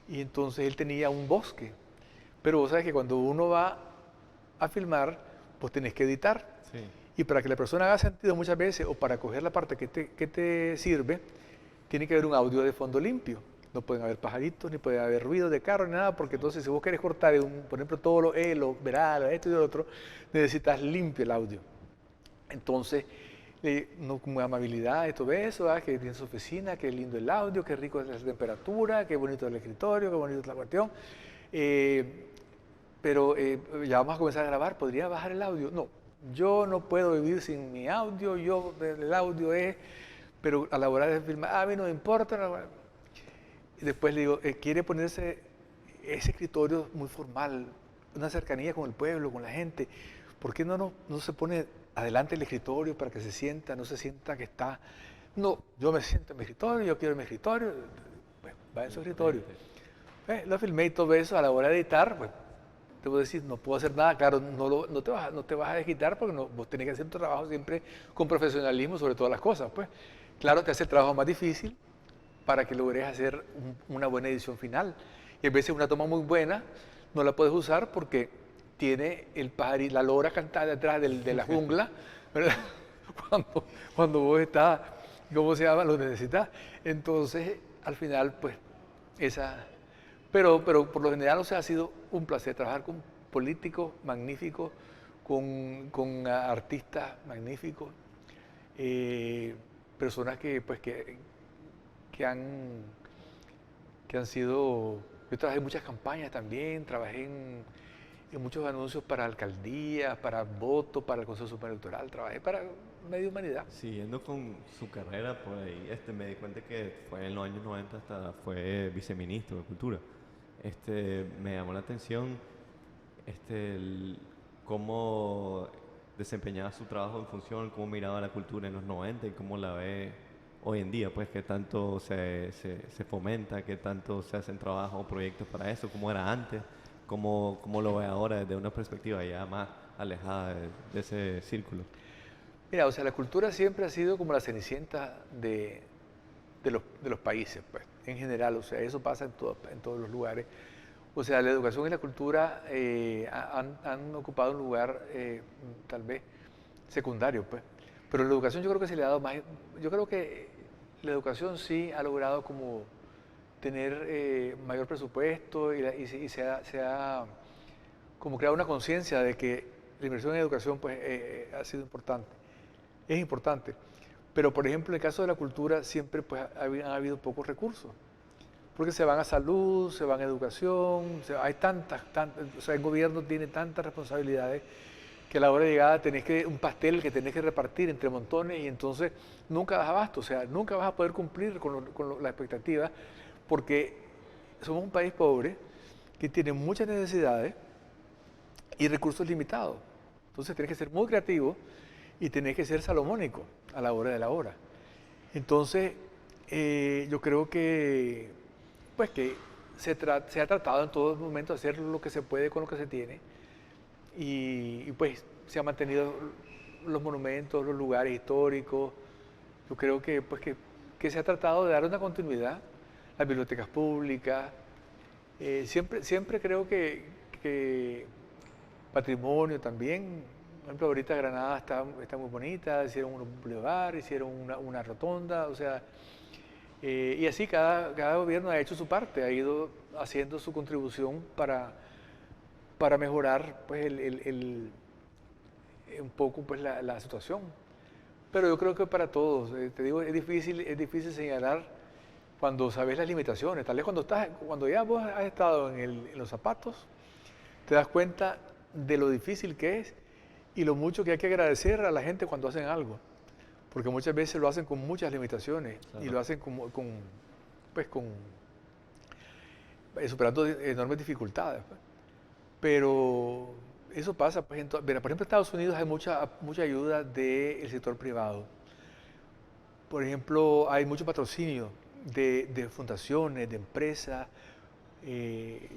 Y entonces él tenía un bosque. Pero vos sabes que cuando uno va a filmar, pues tenés que editar. Sí. Y para que la persona haga sentido muchas veces, o para coger la parte que te sirve, tiene que haber un audio de fondo limpio. No pueden haber pajaritos, ni puede haber ruido de carro, ni nada, porque entonces si vos querés cortar, por ejemplo, todo lo verás, esto y lo otro, necesitas limpio el audio. Entonces, con amabilidad, esto ves eso, que tiene su oficina, qué lindo el audio, qué rico es la temperatura, qué bonito el escritorio, qué bonito es la cuestión. Pero ya vamos a comenzar a grabar, ¿podría bajar el audio? No, yo no puedo vivir sin mi audio, el audio es, pero a la hora de filmar, a mí no me importa. Y después le digo, quiere ponerse ese escritorio muy formal, una cercanía con el pueblo, con la gente. ¿Por qué no se pone adelante el escritorio para que se sienta, no se sienta que está? No, yo me siento en mi escritorio, yo quiero mi escritorio. Bueno, va en su escritorio. Lo filmé y todo eso. A la hora de editar, pues, te puedo decir, no puedo hacer nada. Claro, no te vas a desquitar porque vos tenés que hacer tu trabajo siempre con profesionalismo sobre todas las cosas. Pues, claro, te hace el trabajo más difícil para que logres hacer una buena edición final. Y a veces una toma muy buena no la puedes usar porque tiene el pajarito, la lora cantada detrás de la jungla, ¿verdad? Cuando vos estás, ¿cómo se llama? Lo necesitas. Entonces, al final, pues, pero por lo general, o sea, ha sido un placer trabajar con políticos magníficos, con artistas magníficos, personas que han sido. Yo trabajé en muchas campañas también, trabajé en muchos anuncios para alcaldías, para votos, para el Consejo Superior Electoral, trabajé para Medio Humanidad. Siguiendo con su carrera por ahí, me di cuenta que fue en los años 90 hasta fue viceministro de Cultura. Me llamó la atención cómo desempeñaba su trabajo en función, cómo miraba la cultura en los 90 y cómo la ve hoy en día, pues que tanto se fomenta, que tanto se hacen trabajos o proyectos para eso, cómo era antes, cómo lo ve ahora desde una perspectiva ya más alejada de ese círculo. Mira, o sea, la cultura siempre ha sido como la cenicienta de los países, pues, en general, o sea, eso pasa en todos los lugares. O sea, la educación y la cultura han ocupado un lugar tal vez secundario, pues. Pero la educación yo creo que se le ha dado más. Yo creo que la educación sí ha logrado como tener mayor presupuesto y se ha como creado una conciencia de que la inversión en educación pues ha sido importante. Es importante. Pero, por ejemplo, en el caso de la cultura siempre pues han habido pocos recursos. Porque se van a salud, se van a educación, hay o sea, el gobierno tiene tantas responsabilidades que a la hora de llegada un pastel que tenés que repartir entre montones y entonces nunca das abasto, o sea, nunca vas a poder cumplir con las expectativas porque somos un país pobre que tiene muchas necesidades y recursos limitados. Entonces tenés que ser muy creativo y tenés que ser salomónico a la hora de la hora. Entonces, yo creo que se ha tratado en todo momento de hacer lo que se puede con lo que se tiene y pues se han mantenido los monumentos, los lugares históricos. Yo creo que se ha tratado de dar una continuidad, las bibliotecas públicas. Siempre creo que patrimonio también. Por ejemplo, ahorita Granada está muy bonita, hicieron un bulevar, hicieron una rotonda, o sea, y así cada gobierno ha hecho su parte, ha ido haciendo su contribución para mejorar pues, un poco pues, la situación. Pero yo creo que para todos, te digo, es difícil señalar cuando sabes las limitaciones. Tal vez cuando ya vos has estado en los zapatos, te das cuenta de lo difícil que es y lo mucho que hay que agradecer a la gente cuando hacen algo. Porque muchas veces lo hacen con muchas limitaciones, claro, y lo hacen superando enormes dificultades. Pues. Pero eso pasa, pues, por ejemplo, en Estados Unidos hay mucha ayuda del sector privado. Por ejemplo, hay mucho patrocinio de fundaciones, de empresas.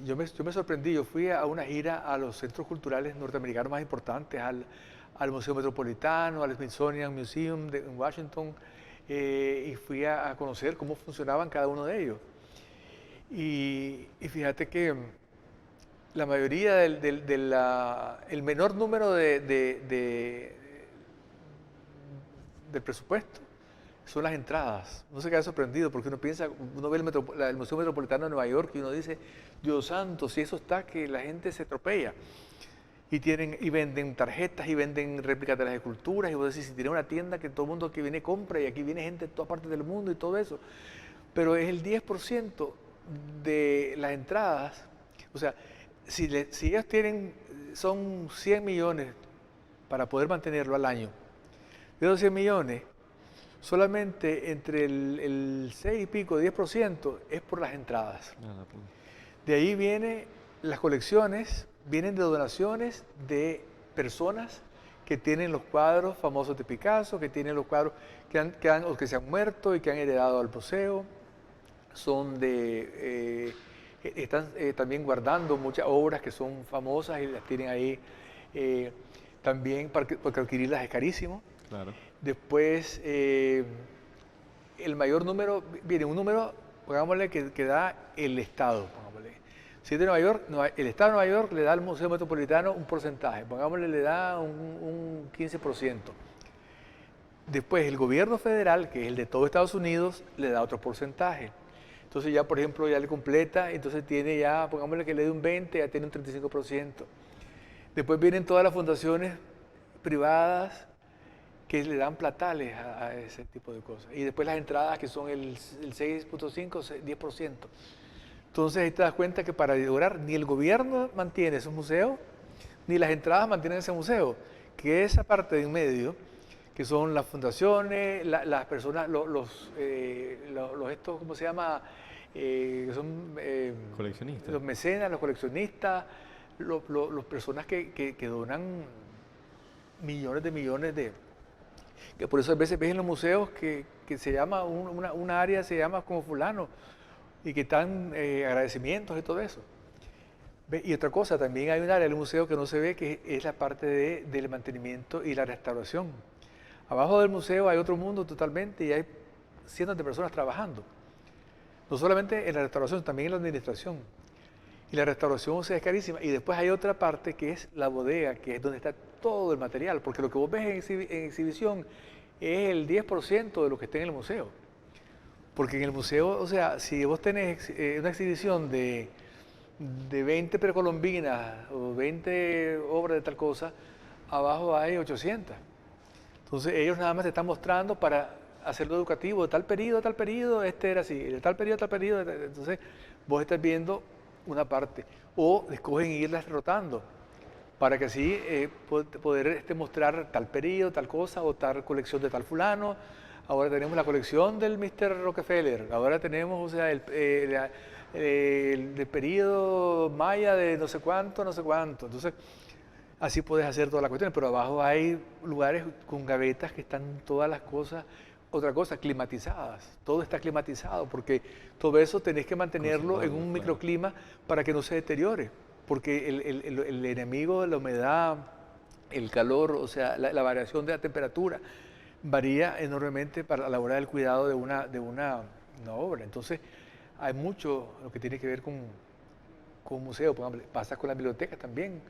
Yo me sorprendí, yo fui a una gira a los centros culturales norteamericanos más importantes, al Museo Metropolitano, al Smithsonian Museum en Washington, y fui a conocer cómo funcionaban cada uno de ellos. Y fíjate que la mayoría el menor número del presupuesto son las entradas. Uno se queda sorprendido porque uno ve el Museo Metropolitano de Nueva York y uno dice, Dios santo, si eso está que la gente se atropella. Y venden tarjetas y venden réplicas de las esculturas y vos decís, si tiene una tienda que todo el mundo que viene compra y aquí viene gente de todas partes del mundo y todo eso. Pero es el 10% de las entradas O sea, si ellos son 100 millones para poder mantenerlo al año, de esos 100 millones, solamente entre el 6 y pico, 10% es por las entradas. Nada, pues. De ahí vienen las colecciones, vienen de donaciones de personas que tienen los cuadros famosos de Picasso, que tienen los cuadros o que se han muerto y que han heredado al museo. Están también guardando muchas obras que son famosas y las tienen ahí también porque adquirirlas es carísimo. Claro. Después, el mayor número, viene un número, pongámosle, que da el Estado, pongámosle. Si es de Nueva York, el Estado de Nueva York le da al Museo Metropolitano un porcentaje, pongámosle, le da un 15%. Después, el gobierno federal, que es el de todo Estados Unidos, le da otro porcentaje. Entonces ya, por ejemplo, ya le completa, entonces tiene ya, pongámosle que le dé un 20, ya tiene un 35%. Después vienen todas las fundaciones privadas que le dan platales a ese tipo de cosas. Y después las entradas que son el 6.5, 10%. Entonces ahí te das cuenta que para lograr, ni el gobierno mantiene esos museos, ni las entradas mantienen ese museo, que esa parte de en medio, que son las fundaciones, las personas, estos, ¿cómo se llama? Que son Coleccionistas. los mecenas, los coleccionistas, las personas que donan millones de... Que por eso a veces ves en los museos que se llama, una área se llama como fulano, y que están agradecimientos y todo eso. Y otra cosa, también hay un área del museo que no se ve, que es la parte del mantenimiento y la restauración. Abajo del museo hay otro mundo totalmente y hay cientos de personas trabajando. No solamente en la restauración, también en la administración. Y la restauración, o sea, es carísima. Y después hay otra parte que es la bodega, que es donde está todo el material, porque lo que vos ves en exhibición es el 10% de lo que está en el museo. Porque en el museo, o sea, si vos tenés una exhibición de 20 precolombinas o 20 obras de tal cosa, abajo hay 800. Entonces ellos nada más te están mostrando para hacerlo educativo, de tal periodo a tal periodo, este era así, de tal periodo a tal periodo, entonces vos estás viendo una parte. O escogen irlas rotando para que así poder mostrar tal periodo, tal cosa, o tal colección de tal fulano. Ahora tenemos la colección del Mr. Rockefeller, ahora tenemos, o sea, el periodo maya de no sé cuánto, no sé cuánto. Entonces, así puedes hacer todas las cuestiones, pero abajo hay lugares con gavetas que están todas las cosas, otra cosa, climatizadas. Todo está climatizado, porque todo eso tenés que mantenerlo en un microclima para que no se deteriore, porque el enemigo de la humedad, el calor, o sea, la variación de la temperatura, varía enormemente para la hora del cuidado de una obra. Entonces, hay mucho lo que tiene que ver con museos, por ejemplo, pasa con las bibliotecas también.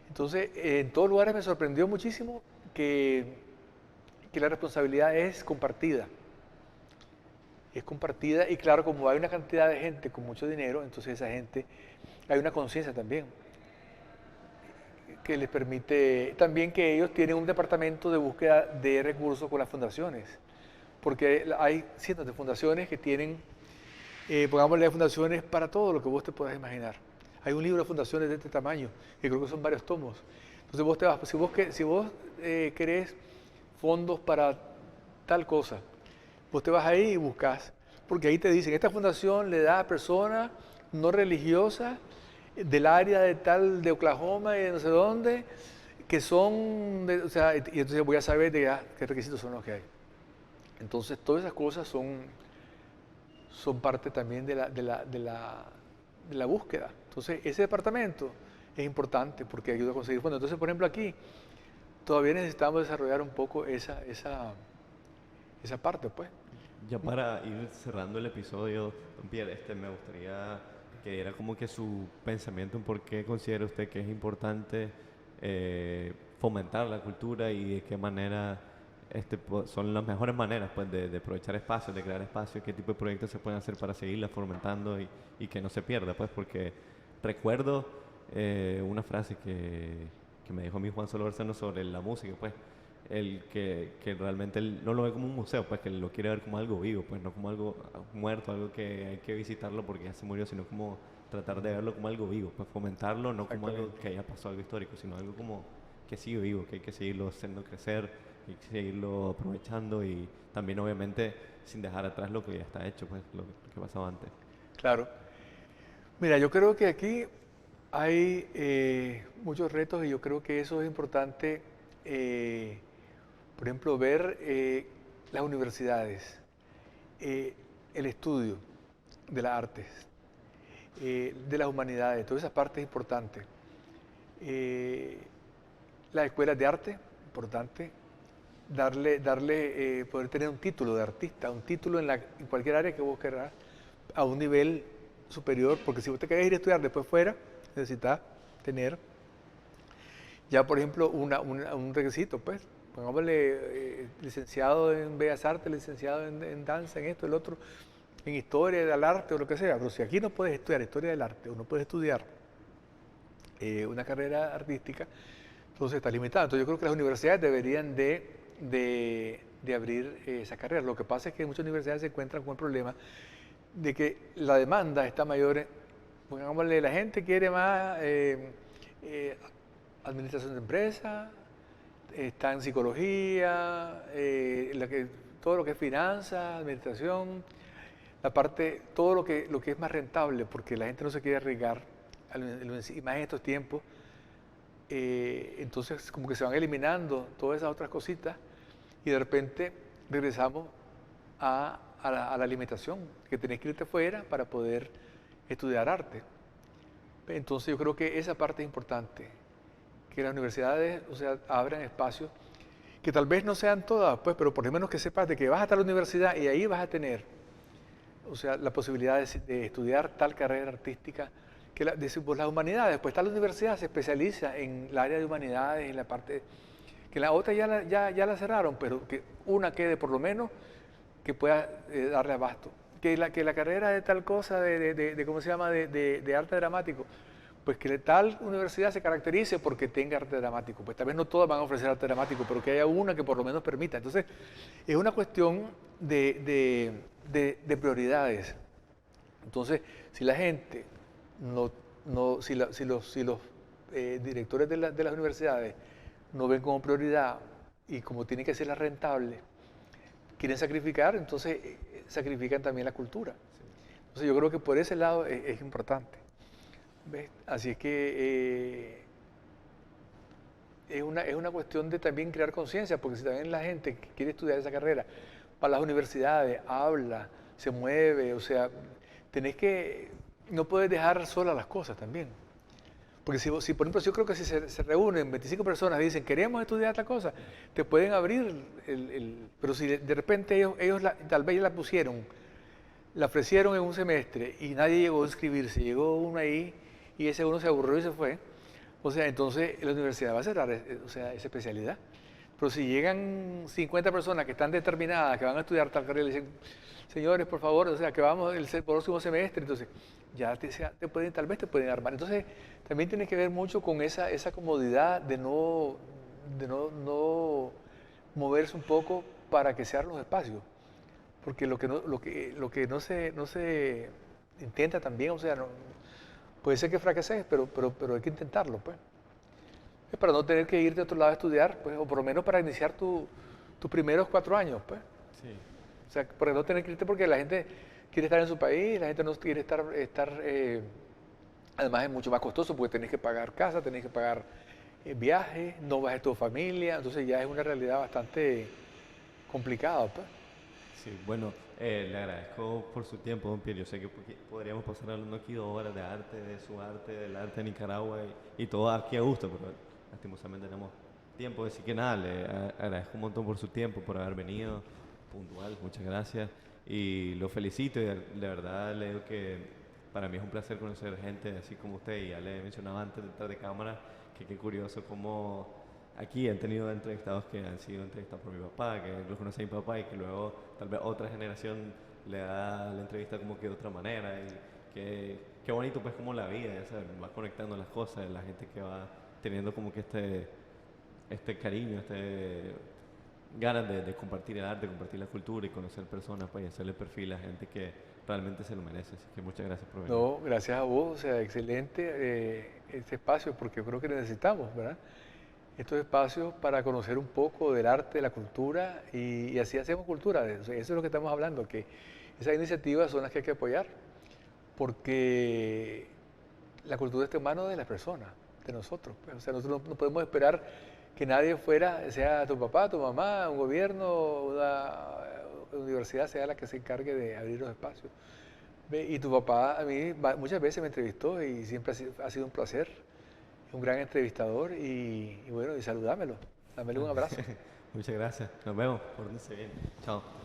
Entonces, en todos lugares me sorprendió muchísimo que la responsabilidad es compartida. Es compartida y claro, como hay una cantidad de gente con mucho dinero, entonces esa gente, hay una conciencia también que les permite también que ellos tienen un departamento de búsqueda de recursos con las fundaciones, porque hay cientos de fundaciones que tienen, pongámosle fundaciones para todo lo que vos te puedas imaginar. Hay un libro de fundaciones de este tamaño, que creo que son varios tomos. Entonces vos te vas, si vos querés fondos para tal cosa, vos te vas ahí y buscas, porque ahí te dicen, esta fundación le da a personas no religiosas del área de tal, de Oklahoma y de no sé dónde, que son, o sea, y entonces voy a saber qué requisitos son los que hay. Entonces todas esas cosas son parte también de la búsqueda. Entonces ese departamento es importante porque ayuda a conseguir fondos. Entonces, por ejemplo, aquí todavía necesitamos desarrollar un poco esa parte, pues. Ya para ir cerrando el episodio, don Pierre, me gustaría que diera como que su pensamiento en por qué considera usted que es importante fomentar la cultura y de qué manera son las mejores maneras pues, de aprovechar espacios, de crear espacios, qué tipo de proyectos se pueden hacer para seguirla fomentando y que no se pierda, pues, porque recuerdo una frase que me dijo mi Juan Solorzano sobre la música, pues, que realmente él no lo ve como un museo, pues que lo quiere ver como algo vivo, pues no como algo muerto, algo que hay que visitarlo porque ya se murió, sino como tratar de verlo como algo vivo, pues fomentarlo, no como algo Exactamente. que haya pasado, algo histórico, sino algo como que sigue vivo, que hay que seguirlo haciendo crecer, que hay que seguirlo aprovechando y también obviamente sin dejar atrás lo que ya está hecho, pues lo que pasaba antes. Claro. Mira, yo creo que aquí hay muchos retos y yo creo que eso es importante, por ejemplo, ver las universidades, eh, el estudio de las artes, de las humanidades, toda esa parte es importante. Eh, las escuelas de arte, importante, poder tener un título de artista, un título en cualquier área que vos querrás, a un nivel superior, porque si vos te querés ir a estudiar después fuera, necesitas tener ya, por ejemplo, un requisito, pues, pongámosle licenciado en Bellas Artes, licenciado en danza, en esto, el otro, en historia del arte o lo que sea. Pero si aquí no puedes estudiar historia del arte o no puedes estudiar una carrera artística, entonces está limitado. Entonces yo creo que las universidades deberían de abrir esa carrera. Lo que pasa es que muchas universidades se encuentran con el problema de que la demanda está mayor. Pongámosle, la gente quiere más eh, administración de empresas, está en psicología, todo lo que es finanzas, administración, la parte, todo lo que es más rentable, porque la gente no se quiere arriesgar, y más en estos tiempos. Entonces como que se van eliminando todas esas otras cositas y de repente regresamos a la limitación, que tenés que irte fuera para poder estudiar arte. Entonces yo creo que esa parte es importante, que las universidades, o sea, abran espacios, que tal vez no sean todas, pues, pero por lo menos que sepas de que vas a estar a la universidad y ahí vas a tener, o sea, la posibilidad de estudiar tal carrera artística, que pues, las humanidades, pues tal universidad se especializa en la área de humanidades, en la parte, que la otra ya la cerraron, pero que una quede por lo menos que pueda darle abasto. Que la carrera de tal cosa, ¿cómo se llama?, de arte dramático, pues que tal universidad se caracterice porque tenga arte dramático. Pues tal vez no todas van a ofrecer arte dramático, pero que haya una que por lo menos permita. Entonces, es una cuestión de prioridades. Entonces, si la gente si los directores de las universidades no ven como prioridad y como tiene que ser la rentable, quieren sacrificar, entonces sacrifican también la cultura. Sí. Entonces yo creo que por ese lado es importante. ¿Ves? Así es que es una cuestión de también crear conciencia, porque si también la gente que quiere estudiar esa carrera para las universidades, habla, se mueve, o sea, no puedes dejar solas las cosas también. Porque si por ejemplo, yo creo que si se reúnen 25 personas y dicen, queremos estudiar esta cosa, te pueden abrir pero si de repente ellos tal vez ya la pusieron, la ofrecieron en un semestre y nadie llegó a inscribirse, llegó uno ahí y ese uno se aburrió y se fue, o sea, entonces la universidad va a cerrar o sea, esa especialidad. Pero si llegan 50 personas que están determinadas, que van a estudiar tal carrera, y dicen, señores, por favor, o sea, que vamos el próximo semestre, entonces ya tal vez te pueden armar. Entonces, también tiene que ver mucho con esa comodidad de no moverse un poco para que se abran los espacios. Porque lo que no se intenta también, o sea, puede ser que fracases, pero hay que intentarlo, pues. Es para no tener que irte a otro lado a estudiar, pues, o por lo menos para iniciar tus primeros 4 años, pues. Sí. O sea, para no tener que irte porque la gente quiere estar en su país, la gente no quiere además es mucho más costoso porque tenés que pagar casa, tenés que pagar viajes, no vas a tu familia, entonces ya es una realidad bastante complicada, pues. Sí, bueno, le agradezco por su tiempo, don Pierre. Yo sé que podríamos pasar hablando aquí 2 horas de arte, de su arte, del arte de Nicaragua y todo aquí a gusto, pero lastimosamente tenemos tiempo. Así que nada, agradezco un montón por su tiempo, por haber venido puntual. Muchas gracias y lo felicito y de verdad le digo que para mí es un placer conocer gente así como usted y ya le mencionaba antes detrás de cámara que qué curioso cómo aquí han tenido entrevistados que han sido entrevistados por mi papá, que los conoce a mi papá y que luego tal vez otra generación le da la entrevista como que de otra manera. Y qué bonito pues como la vida, ya sabes, va conectando las cosas, la gente que va teniendo como que este cariño, ganas de compartir el arte, compartir la cultura y conocer personas, pues, y hacerle perfil a gente que realmente se lo merece. Así que muchas gracias por venir. No, gracias a vos, o sea, excelente este espacio, porque creo que necesitamos, ¿verdad? Estos espacios para conocer un poco del arte, de la cultura, y así hacemos cultura. O sea, eso es lo que estamos hablando, que esas iniciativas son las que hay que apoyar, porque la cultura está en manos de las personas, de nosotros, pues. O sea, nosotros no podemos esperar que nadie fuera, sea tu papá, tu mamá, un gobierno, una universidad, sea la que se encargue de abrir los espacios. Y tu papá a mí muchas veces me entrevistó y siempre ha sido un placer, un gran entrevistador y bueno, y saludámelo, dámele un abrazo. Muchas gracias. Nos vemos. Por donde se viene. Chao.